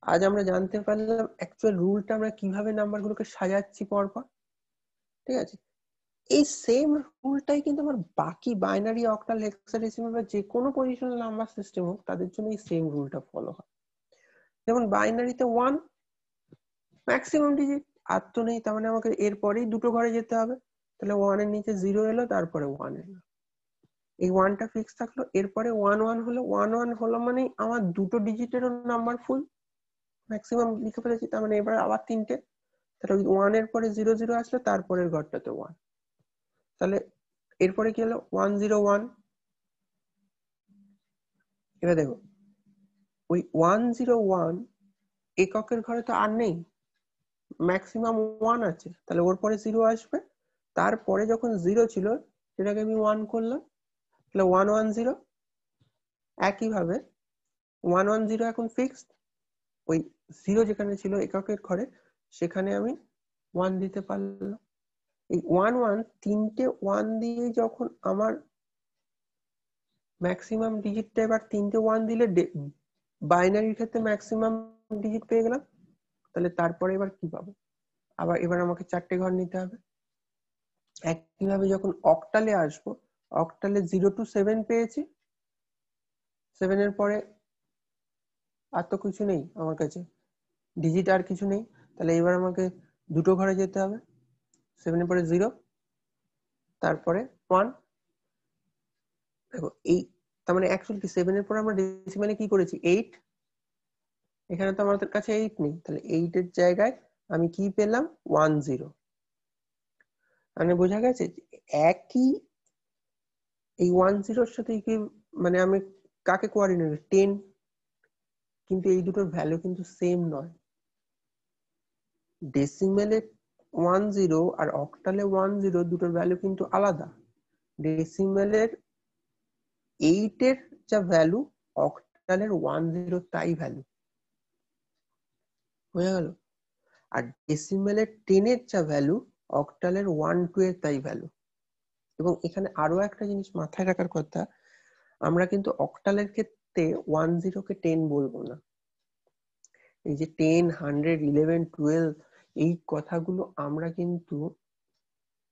আজ আমরা জানতে পারলাম অ্যাকচুয়াল রুলটা আমরা কিভাবে নাম্বারগুলোকে সাজাচ্ছি পরপর। ঠিক আছে, এই সেম রুলটাই কিন্তু আমার বাকি বাইনারি, অক্টাল, হেক্সাডেসিমাল বা যে কোনো পজিশনাল নাম্বার সিস্টেম হোক তাদের জন্য এই সেম রুলটা ফলো হয়। যেমন বাইনারিতে 1 ম্যাক্সিমাম ডিজিট, আর তো নেই, তার মানে আমাকে এরপরেই দুটো ঘরে যেতে হবে। তাহলে 1 এর নিচে 0 এলো, তারপরে 1 এলো, এই 1টা ফিক্স থাকলো। এরপরে 1 1 হলো, 1 1 হলো মানে আমার দুটো ডিজিটেরও নাম্বার ফুল ম্যাক্সিমাম লিখে ফেলেছি, তার মানে এবার আবার তিনটে। তাহলে ওই 1 এর পরে 0 0 আসলো, তারপরের ঘরটাতে 1। তাহলে এরপরে কি হলো, 1 0 1। এবার দেখো ওই 1 0 1 এককের ঘরে তো আর নেই, ম্যাক্সিমাম 1 আছে, তাহলে ওর পরে 0 আসবে। তারপরে যখন 0 ছিল সেটাকে আমি 1 করলাম, তাহলে 1 1 0। একইভাবে 1 1 0 এখন ফিক্সড, ওই 0 যেখানে ছিল এককের ঘরে সেখানে আমি 1 দিতে পারলাম। এই 1 1 তিনটে 1 দিয়ে যখন আমার ম্যাক্সিমাম ডিজিটটা, এবার তিনটে 1 দিলে বাইনারির ক্ষেত্রে ম্যাক্সিমাম ডিজিট পেয়ে গেলাম। তাহলে তারপরে এবার কি পাবো, আবার এবার আমাকে 4টে ঘর নিতে হবে। একইভাবে যখন অক্টালে আসবো, অক্টালে 0 to 7 পেয়েছি, 7 এর পরে আর তো কিছু নেই আমার কাছে, ডিজিট আর কিছু নেই। তাহলে এবার আমাকে দুটো ঘরে যেতে হবে, 7 এর পরে 0, তারপরে 1। দেখো এই, তার মানে অ্যাকচুয়ালি কি 7 এর পরে আমরা ডেসিমালে কি করেছি, 8। এখানে তো আমাদের কাছে 8 নেই, তাহলে 8 এর জায়গায় আমি কি পেলাম, 1 0। মানে বোঝা গেছে একই এই 1 0 এর সাথে কি, মানে আমি কাকে কোঅর্ডিনেট, 10, কিন্তু এই দুটোর ভ্যালু কিন্তু সেম নয়। ডেসিমেলে 1 0 আর অক্টালে 1 0 দুটোর ভ্যালু কিন্তু আলাদা। ডেসিমেলের 8 এর যা ভ্যালু, অক্টালের 1 0 তাই ভ্যালু, বোঝা গেল। আর ডেসিমেলের 10 এর যা ভ্যালু, অক্টালের 1 2 এর তাই ভ্যালু। এবং এখানে আরো একটা জিনিস মাথায় রাখার কথা, আমরা কিন্তু অক্টালের ক্ষেত্রে 1 0 কে 10 বলবো না। এই যে 10 100 11 12 এই কথাগুলো আমরা কিন্তু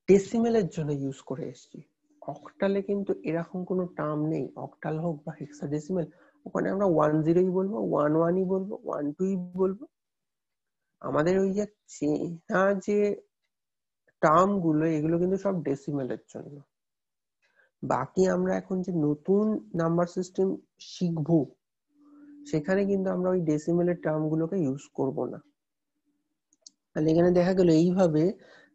ডেসিমেলের জন্য ইউজ করে এসেছি। অক্টালে কিন্তু এরকম কোনো টার্ম নেই, অক্টাল হোক বা হেক্সাডেসিমেল, ওখানে আমরা 1 0ই বলবো, 1 1ই বলবো, 1 2ই বলবো। আমাদের ওই যে চেনা যে টার্ম গুলো, এগুলো কিন্তু সব ডেসিমেলের জন্য। বাকি আমরা এখন যে নতুন নাম্বার সিস্টেম শিখবো, সেখানে কিন্তু আমরা ওই ডেসিমেলের টার্ম গুলোকে ইউজ করব না। তাহলে এখানে দেখা গেল এইভাবে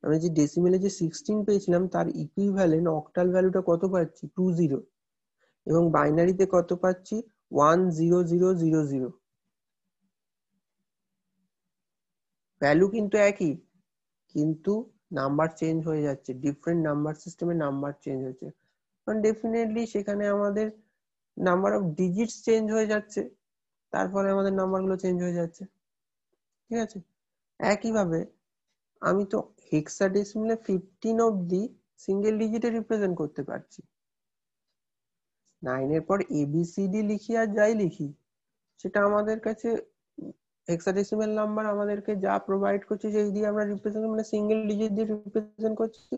আমি যে ডেসিমেলে যে 16 পেয়েছিলাম তার ইকুইভ্যালেন্ট অক্টাল ভ্যালুটা কত পাচ্ছি, 2 0। এবং বাইনারিতে কত পাচ্ছি, 1 0 0 0 0। ভ্যালু কিন্তু একই, কিন্তু নাম্বার চেঞ্জ হয়ে যাচ্ছে, ডিফারেন্ট নাম্বার সিস্টেমে নাম্বার চেঞ্জ হচ্ছে। কারণ ডেফিনেটলি সেখানে আমাদের নাম্বার অফ ডিজিটস চেঞ্জ হয়ে যাচ্ছে, তারপরে আমাদের নাম্বারগুলো চেঞ্জ হয়ে যাচ্ছে। ঠিক আছে, একইভাবে আমি তো হেক্সাডেসিমালে 15 অবধি সিঙ্গেল ডিজিটে রিপ্রেজেন্ট করতে পারছি। 9 এর পর এবিসিডি লিখি আর যাই লিখি, সেটা আমাদের কাছে হেক্সাডেসিমাল নাম্বার আমাদেরকে যা প্রোভাইড করছে সেই দিয়ে আমরা রিপ্রেজেন্ট, মানে সিঙ্গেল ডিজিট দিয়ে রিপ্রেজেন্ট করছি।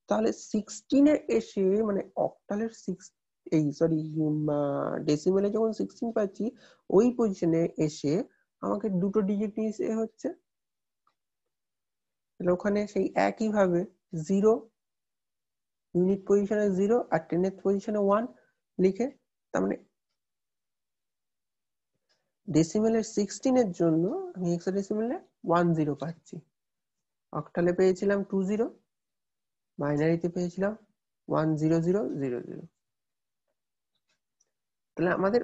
তাহলে 16 এ এসে, মানে অক্টালের 6, এই সরি ডেসিমেলে যখন 16 পাচ্ছি, ওই পজিশনে এসে আমাকে দুটো ডিজিট নিয়ে হচ্ছে। তাহলে ওখানে সেই একই ভাবে 0 ইউনিট পজিশনে 0 আর 10th পজিশনে 1 লিখে, তার মানে ডেসিমেলের 16 এর জন্য আমি হেক্সাডেসিমেলে 1 0 পাচ্ছি, অক্টালে পেয়েছিলাম 2 0, বাইনারিতে পেয়েছিলাম 1 0 0 0 0। তাহলে আমাদের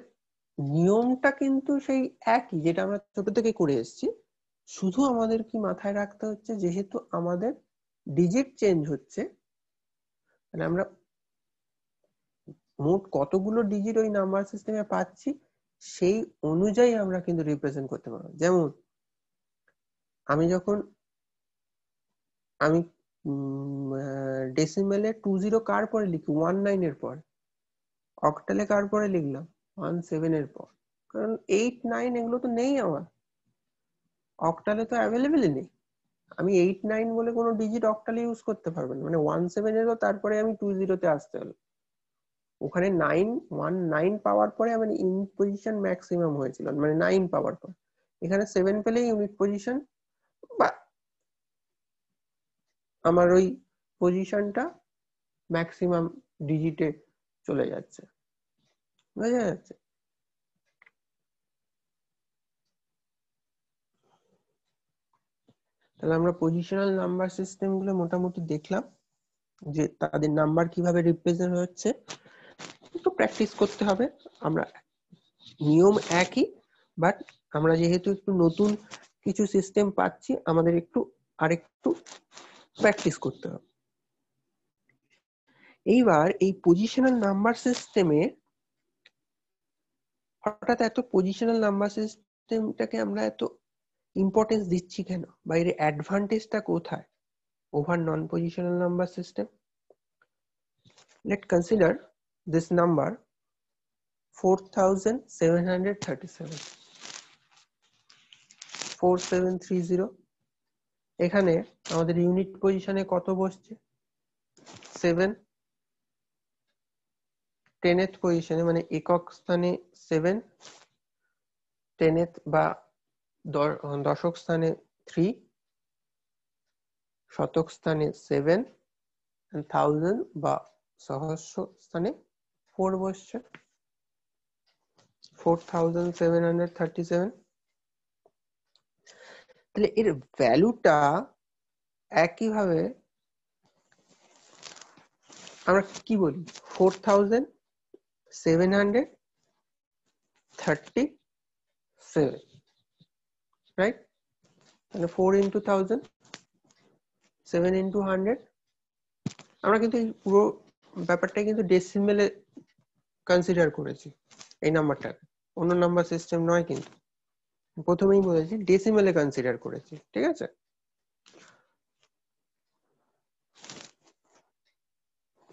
নিয়মটা কিন্তু সেই একই, যেটা আমরা ছোট থেকে করে এসেছি। শুধু আমাদের কি মাথায় রাখতে হচ্ছে, যেহেতু আমাদের ডিজিট চেঞ্জ হচ্ছে, তাহলে আমরা মোট কতগুলো ডিজিট ওই নাম্বার সিস্টেমে পাচ্ছি সেই অনুযায়ী আমরা কিন্তু রিপ্রেজেন্ট করতে পারবো। যেমন আমি যখন আমি ডেসিমেলে 20 কার পরে লিখি 19 এর পর, অক্টালে কার পরে লিখলাম 17 এর পর, কারণ 8 9 এগুলো তো নেই আমার, অক্টালে তো অ্যাভেলেবেলই নেই। আমি 8 9 বলে কোনো ডিজিট অক্টালে ইউজ করতে পারবো না, মানে 17 এরও তারপরে আমি 20 তে আসতে হলো। ওখানে 9 পাওয়ার পরে আমার ইউনিট পজিশন ম্যাক্সিমাম হয়েছিল, মানে 9 পাওয়ার পর। এখানে 7 পেলে ইউনিট পজিশন বা আমার ওই পজিশনটা ম্যাক্সিমাম ডিজিটে চলে যাচ্ছে, বোঝা যাচ্ছে? তাহলে আমরা পজিশনাল নাম্বার সিস্টেম গুলো মোটামুটি দেখলাম, যে তাদের নাম্বার কিভাবে রিপ্রেজেন্ট হচ্ছে। একটু প্র্যাকটিস করতে হবে। আমরা নিয়ম একই, বাট আমরা যেহেতু একটু নতুন কিছু সিস্টেম পাচ্ছি, আমাদের একটু আরেকটু প্র্যাকটিস করতে হবে। এইবার এই পজিশনাল নাম্বার সিস্টেমে হঠাৎ এত পজিশনাল নাম্বার সিস্টেমটাকে আমরা এত ইম্পর্টেন্স দিচ্ছি কেন, বা এর অ্যাডভান্টেজটা কোথায় over non positional number system? Let's consider this number 4737, 4730। এখানে আমাদের ইউনিট পজিশনে কত বসছে? 7। 10th পজিশনে মানে একক স্থানে 7, 10th বা দশক স্থানে 3, শতক স্থানে 7, and 1000 বা সহস্র স্থানে 4 বসছে, 4737। তাহলে এর ভ্যালুটা একইভাবে আমরা কি বলি, 4737, রাইট? তাহলে 4 into 1000, 7 into 100। আমরা কিন্তু এই পুরো ব্যাপারটা কিন্তু ডেসিমেলে কনসিডার করেছি এই নাম্বারটাকে, অন্য নাম্বার সিস্টেম নয়, কিন্তু প্রথমেই বলেছি ডেসিমেলে কনসিডার করেছি, ঠিক আছে?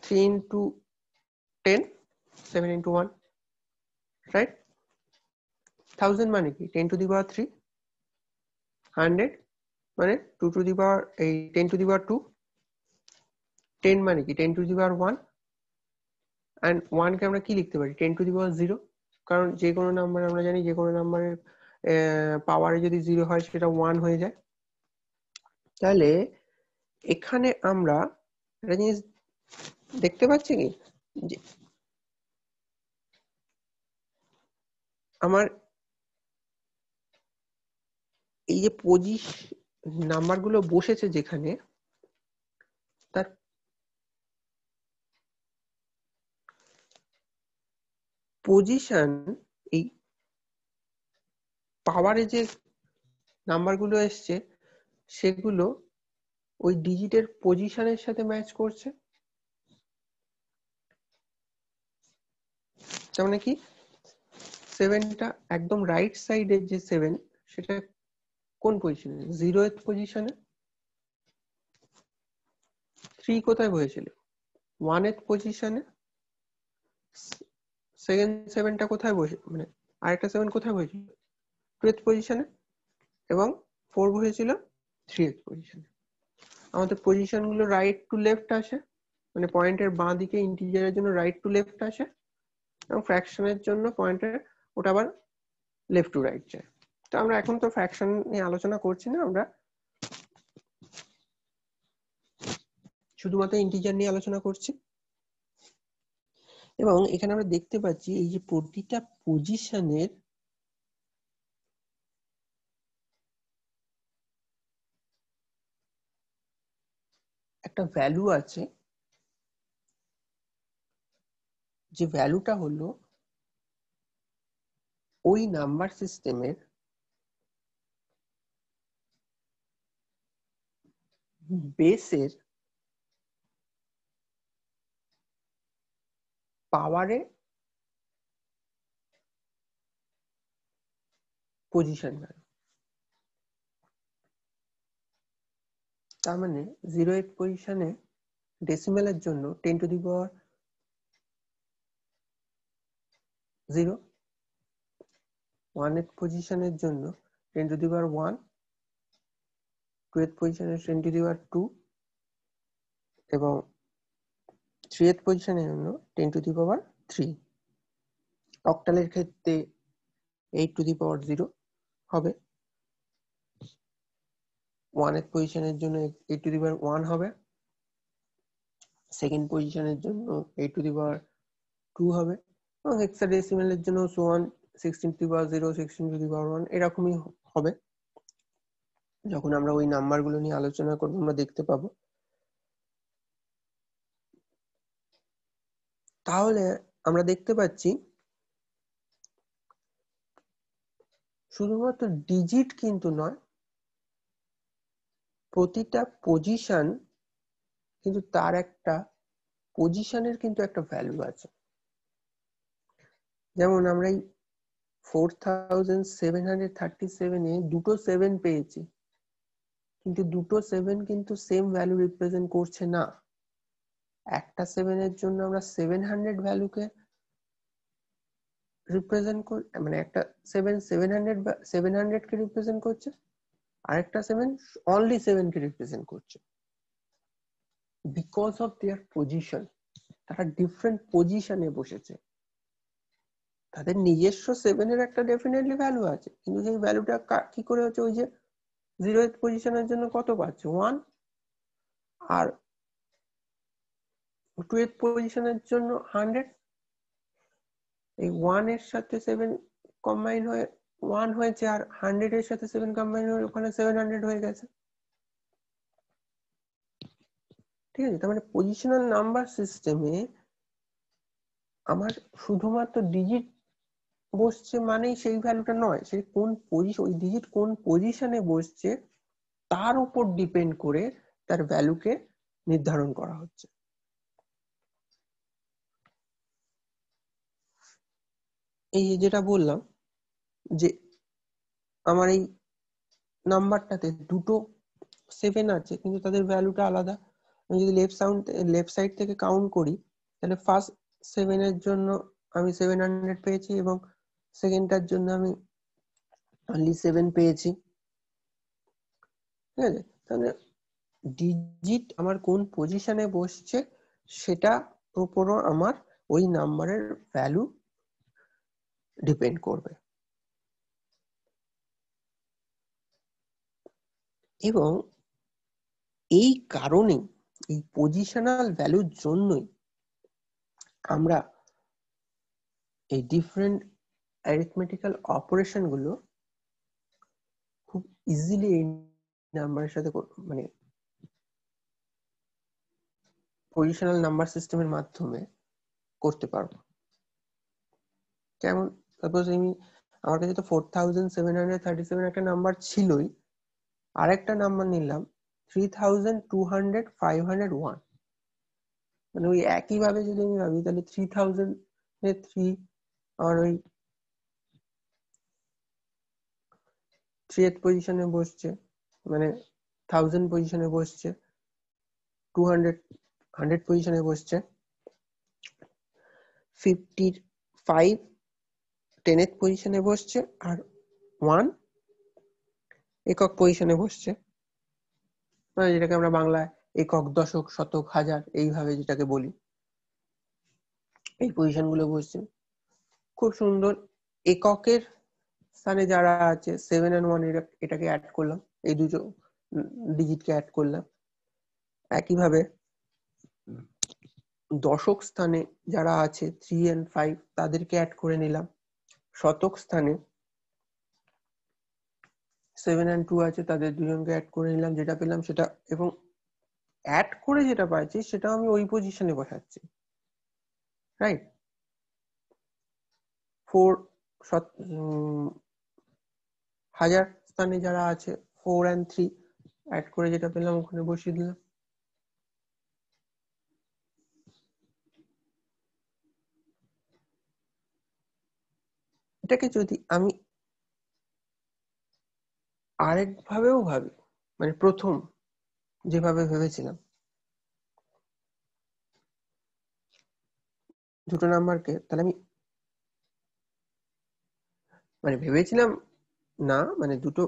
Three into 10, 7 into 1, right? 1000 মানে কি 10 to the power 3, 100 মানে 2 to the power 10 to the power 2, 10 মানে কি 10 to the power 1, and 1 কে আমরা কি লিখতে পারি 10 to the power 0, কারণ যে কোনো নাম্বার আমরা জানি যে কোনো নাম্বারের পাওয়ারে যদি 0 হয় সেটা 1 হয়ে যায়। তাহলে এখানে আমরা একটা জিনিস দেখতে পাচ্ছি কি, যে আমার এই যে নাম্বারগুলো বসেছে যেখানে, তার পজিশন, এই পাওয়ারে যে নাম্বারগুলো এসছে সেগুলো ওই ডিজিটের পজিশনের সাথে ম্যাচ করছে। তার মানে কি 7টা একদম রাইট সাইডের যে 7 সেটা কোন পজিশনে, 0th পজিশনে। 3 কোথায় বসেছিল 1th পজিশনে। সেকেন্ড 7টা কোথায় বসে, মানে আরেকটা 7 কোথায় বসেছিল 2th পজিশনে, এবং 4 বসেছিল 3th পজিশনে। আমাদের পজিশন গুলো রাইট টু লেফট আসে, মানে পয়েন্টের বাঁ দিকে ইন্টিজারের জন্য রাইট টু লেফট আসে, এবং ফ্র্যাকশনের জন্য পয়েন্টের ওটা আবার লেফট টু রাইট যায়। তো আমরা এখন তো ফ্র্যাকশন নিয়ে আলোচনা করছি না, আমরা শুধুমাত্র ইন্টিজার নিয়ে আলোচনা করছি। এবং এখানে আমরা দেখতে পাচ্ছি এই যে প্রতিটা পজিশনের একটা ভ্যালু আছে, যে ভ্যালুটা হলো ওই নাম্বার সিস্টেমের বেসের পাওয়ারে পজিশন ভ্যালু। তার মানে 0th পজিশনে ডেসিমেলের জন্য 10 টু দি পাওয়ার 0, 1th পজিশনের জন্য 10 টু দি পাওয়ার 1, 2th পজিশনে 10 টু দি পাওয়ার 2 এবং 3th পজিশনের জন্য 10 টু দি পাওয়ার 3। অক্টালের ক্ষেত্রে 8 টু দি পাওয়ার 0 হবে, 1th পজিশনের জন্য 8 টু দি পাওয়ার 1 হবে, সেকেন্ড পজিশনের জন্য 8 টু দি পাওয়ার 2 হবে এবং হেক্সাডেসিমেলের জন্য so on 16 to the power 0, 16 to the power 1 এরকমই হবে। যখন আমরা ওই নাম্বারগুলো নিয়ে আলোচনা করব আমরা দেখতে পাবো। তাহলে আমরা দেখতে পাচ্ছি শুধুমাত্র ডিজিট কিন্তু নয়, প্রতিটা পজিশন কিন্তু তার একটা পজিশনের কিন্তু একটা ভ্যালু আছে। যেমন আমরা এই 4737 এ দুটো 7 পেয়েছি, কিন্তু দুটো 7 কিন্তু সেম ভ্যালু রিপ্রেজেন্ট করছে না। একটা 7 এর জন্য আমরা 700 ভ্যালুকে রিপ্রেজেন্ট করি, মানে একটা 7 700 কে রিপ্রেজেন্ট করছে, আরেকটা 7 অনলি 7 কে রিপ্রেজেন্ট করছে। বিকজ অফ দেয়ার পজিশন, তারা ডিফারেন্ট পজিশনে বসেছে, তাদের নিজস্ব 7 এর একটা ডেফিনেটলি ভ্যালু আছে, কিন্তু সেই ভ্যালুটা কি করে হচ্ছে, ওই যে 0th পজিশনের জন্য কত পাচ্ছে 1, আর 2th পজিশনের জন্য 100, এই 1 এর সাথে 7 কম্বাইন হয়ে 1 হয়েছে, আর 100 এর সাথে 7 কম্বাইন হয়ে ওখানে 700 হয়ে গেছে। ঠিক আছে, তার মানে পজিশনাল নাম্বার সিস্টেমে আমার শুধুমাত্র ডিজিট বসছে মানেই সেই ভ্যালুটা নয়, সেই কোন পজিশন, ওই ডিজিট কোন পজিশনে বসছে তার উপর ডিপেন্ড করে তার ভ্যালুকে নির্ধারণ করা হচ্ছে। এই যেটা বললাম যে আমার এই নাম্বারটাতে দুটো 7 আছে কিন্তু তাদের ভ্যালুটা আলাদা। আমি যদি লেফট সাইড থেকে কাউন্ট করি, তাহলে ফার্স্ট 7 এর জন্য আমি 700 পেয়েছি এবং সেকেন্ডটার জন্য আমি অনলি 7 পেয়েছি। ঠিক আছে, তাহলে ডিজিট আমার কোন পজিশনে বসছে সেটা উপরও আমার ওই নাম্বারের ভ্যালু ডিপেন্ড করবে। এবং এই কারণে এই পজিশনাল ভ্যালুর জন্যই আমরা এই ডিফারেন্ট অ্যারিথমেটিক্যাল অপারেশন গুলো খুব ইজিলি এই নাম্বারের সাথে মানে পজিশনাল নাম্বার সিস্টেমের মাধ্যমে করতে পারবো। যেমন সাপোজ আমার কাছে তো 4737 একটা নাম্বার ছিলই, আরেকটা নাম্বার নিলাম 3200,501, মানে ওই একই ভাবে যদি আমি ভাবি তাহলে 3000 এর 3 আমার ওই 3th পজিশনে বসছে, মানে 1000 পজিশনে বসছে, 100 পজিশনে বসছে, 55 10th পজিশনে বসছে, আর 1 একক পজিশনে বসছে, মানে যেটাকে আমরা বাংলায় একক, দশক, শতক, হাজার এইভাবে যেটাকে বলি, এই পজিশন গুলো বসছে। খুব সুন্দর। এককের স্থানে যারা আছে 7 and 1 এটাকে অ্যাড করলাম, এই দুটো ডিজিটকে অ্যাড করলাম। একইভাবে দশক স্থানে যারা আছে 3 and 5 তাদেরকে অ্যাড করে নিলাম। শতক স্থানে 7 and 2 আছে, তাদের দুজনকে অ্যাড করে নিলাম, যেটা পেলাম সেটা, এবং অ্যাড করে যেটা পাইছি সেটা আমি ওই পজিশনে বসাচ্ছি, রাইট। 1000 স্থানে যারা আছে 4 and 3 অ্যাড করে যেটা পেলাম ওখানে বসিয়ে দিলাম। এটাকে যদি আমি আরেক ভাবেও ভাবি, মানে প্রথম যেভাবে ভেবেছিলাম, দুটো নাম্বারকে তাহলে আমি মানে ভেবেছিলাম না, মানে দুটো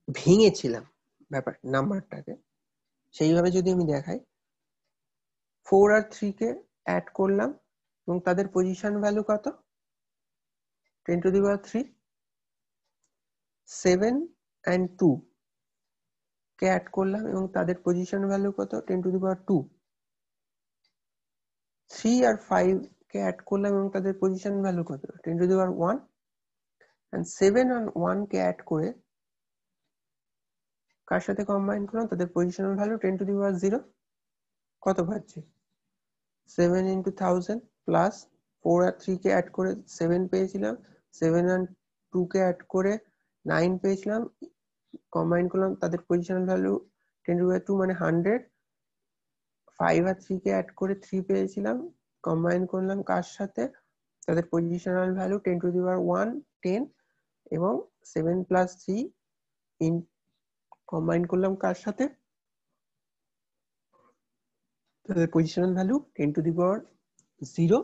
ভেঙেছিলাম ব্যাপার নাম্বারটাকে। সেইভাবে যদি আমি দেখাই, 4 আর 3 কে অ্যাড করলাম এবং তাদের পজিশন ভ্যালু কত, 10⁻3। 7 and 2 কে অ্যাড করলাম এবং তাদের পজিশন ভ্যালু কত, 10⁻2। 3 আর 5 কে অ্যাড করলাম এবং তাদের পজিশন ভ্যালু কত, 10⁻1। and 7 and 1 কে অ্যাড করে কার সাথে কম্বাইন করলাম, তাদের পজিশনাল ভ্যালু 10⁻0। কত পাচ্ছি, 7 into 1000 প্লাস 4 আর 3 কে অ্যাড করে 7 পেয়েছিলাম, 7 and 2 কে অ্যাড করে 9 পেয়েছিলাম, কম্বাইন করলাম তাদের পজিশনাল ভ্যালু 10⁻2 মানে 100। 5 আর 3 কে অ্যাড করে 3 পেয়েছিলাম, কম্বাইন করলাম কার সাথে, তাদের পজিশনাল ভ্যালু 10⁻1 10, এবং 7 প্লাস 3 ইন কম্বাইন করলাম কার সাথে, তাদের পজিশনাল ভ্যালু 10⁻0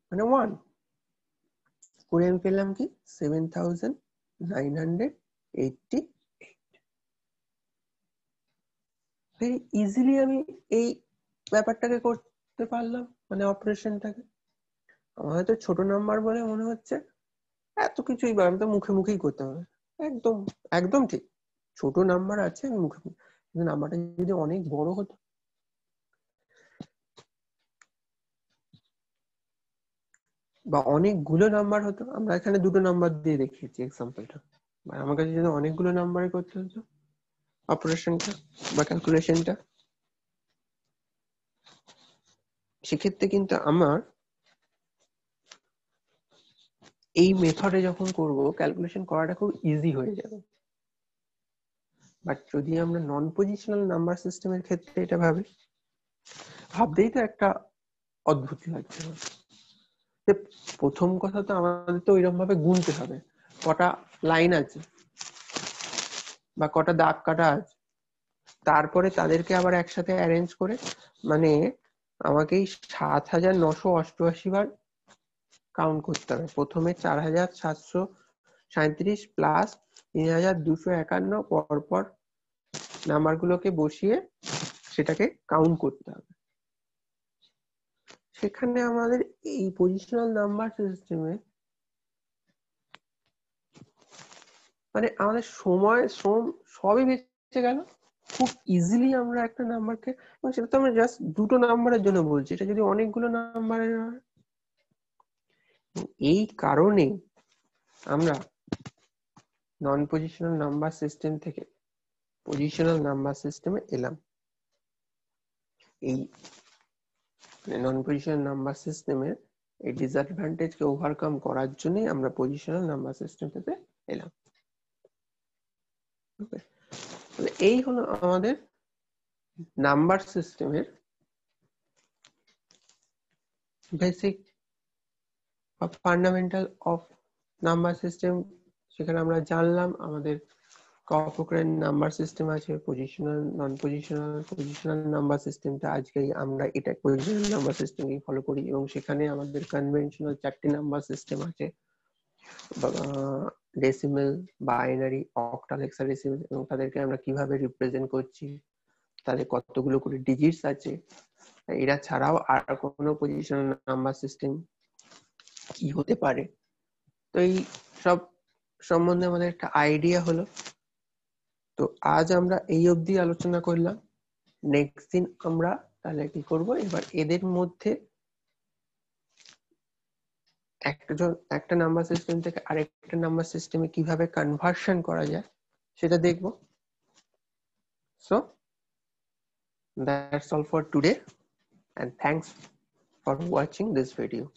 মানে 1 করে আমি পেলাম কি 7988। ভেরি ইজিলি আমি এই ব্যাপারটাকে করতে পারলাম, মানে অপারেশনটাকে। আমার হয়তো ছোট নাম্বার বলে মনে হচ্ছে, এত কিছুই আমি তো মুখে মুখেই করতে হবে। একদম একদম ঠিক, ছোট নাম্বার আছে আমি মুখে মুখে, কিন্তু নাম্বারটা যদি অনেক বড় হতো বা অনেকগুলো নাম্বার হতো, আমরা এখানে দুটো নাম্বার দিয়ে দেখিয়েছি এক্সাম্পলটা, আমার কাছে যদি অনেকগুলো নাম্বারে করতে হতো অপারেশনটা বা ক্যালকুলেশনটা, সেক্ষেত্রে কিন্তু আমার এই মেথডে যখন করব ক্যালকুলেশন করাটা খুব ইজি হয়ে যাবে। বাট যদি আমরা নন পজিশনাল নাম্বার সিস্টেমের ক্ষেত্রে এটা ভাবি, ভাবতেই তো একটা অদ্ভুত লাগছে। প্রথম কথা তো আমাদের তো ওইরকম ভাবে গুনতে হবে কটা লাইন আছে বা কটা দাগ কাটা আছে, তারপরে তাদেরকে আবার একসাথে অ্যারেঞ্জ করে, মানে আমাকে 7988 বার কাউন্ট করতে হবে। প্রথমে 4737 প্লাস 3251 পরপর নাম্বারগুলোকে বসিয়ে সেটাকে কাউন্ট করতে হবে। সেখানে আমাদের এই পজিশনাল নাম্বার সিস্টেমে মানে আমাদের সময় শ্রম সবই বেঁচে গেল। খুব ইজিলি আমরা একটা নাম্বারকে, সেটা তো আমরা জাস্ট দুটো নাম্বারের জন্য বলছি, এটা যদি অনেকগুলো নাম্বারের হয়, এই কারণে আমরা নন পজিশনাল নাম্বার সিস্টেম থেকে পজিশনাল নাম্বার সিস্টেমে এলাম। এই নন পজিশনাল নাম্বার সিস্টেমের এই ডিসঅ্যাডভান্টেজকে ওভারকাম করার জন্যই আমরা পজিশনাল নাম্বার সিস্টেমটাতে এলাম। এই হলো আমাদের নাম্বার সিস্টেমের বেসিক বা ফান্ডামেন্টাল অফ নাম্বার সিস্টেম। সেখানে আমরা জানলাম আমাদের ক প্রকারের নাম্বার সিস্টেম আছে, পজিশনাল, নন পজিশনাল। পজিশনাল নাম্বার সিস্টেমটা আজকে আমরা এটা পজিশনাল নাম্বার সিস্টেমই ফলো করি, এবং সেখানে আমাদের কনভেনশনাল 4টি নাম্বার সিস্টেম আছে, ডেসিমেল, বাইনারি, অক্টাল, হেক্সাডেসিমেল, এবং তাদেরকে আমরা কিভাবে রিপ্রেজেন্ট করছি, তাদের কতগুলো করে ডিজিটস আছে। এরা ছাড়াও আর কোনো পজিশনাল নাম্বার সিস্টেম কি হতে পারে, তো এই সব সম্বন্ধে আমাদের একটা আইডিয়া হলো। তো আজ আমরা এই অবধি আলোচনা করলাম। নেক্সট দিন আমরা তাহলে কি করব, এবার এদের মধ্যে একটা নাম্বার সিস্টেম থেকে আরেকটা নাম্বার সিস্টেমে কিভাবে কনভার্সন করা যায় সেটা দেখব। So that's all for today, and thanks for watching this video.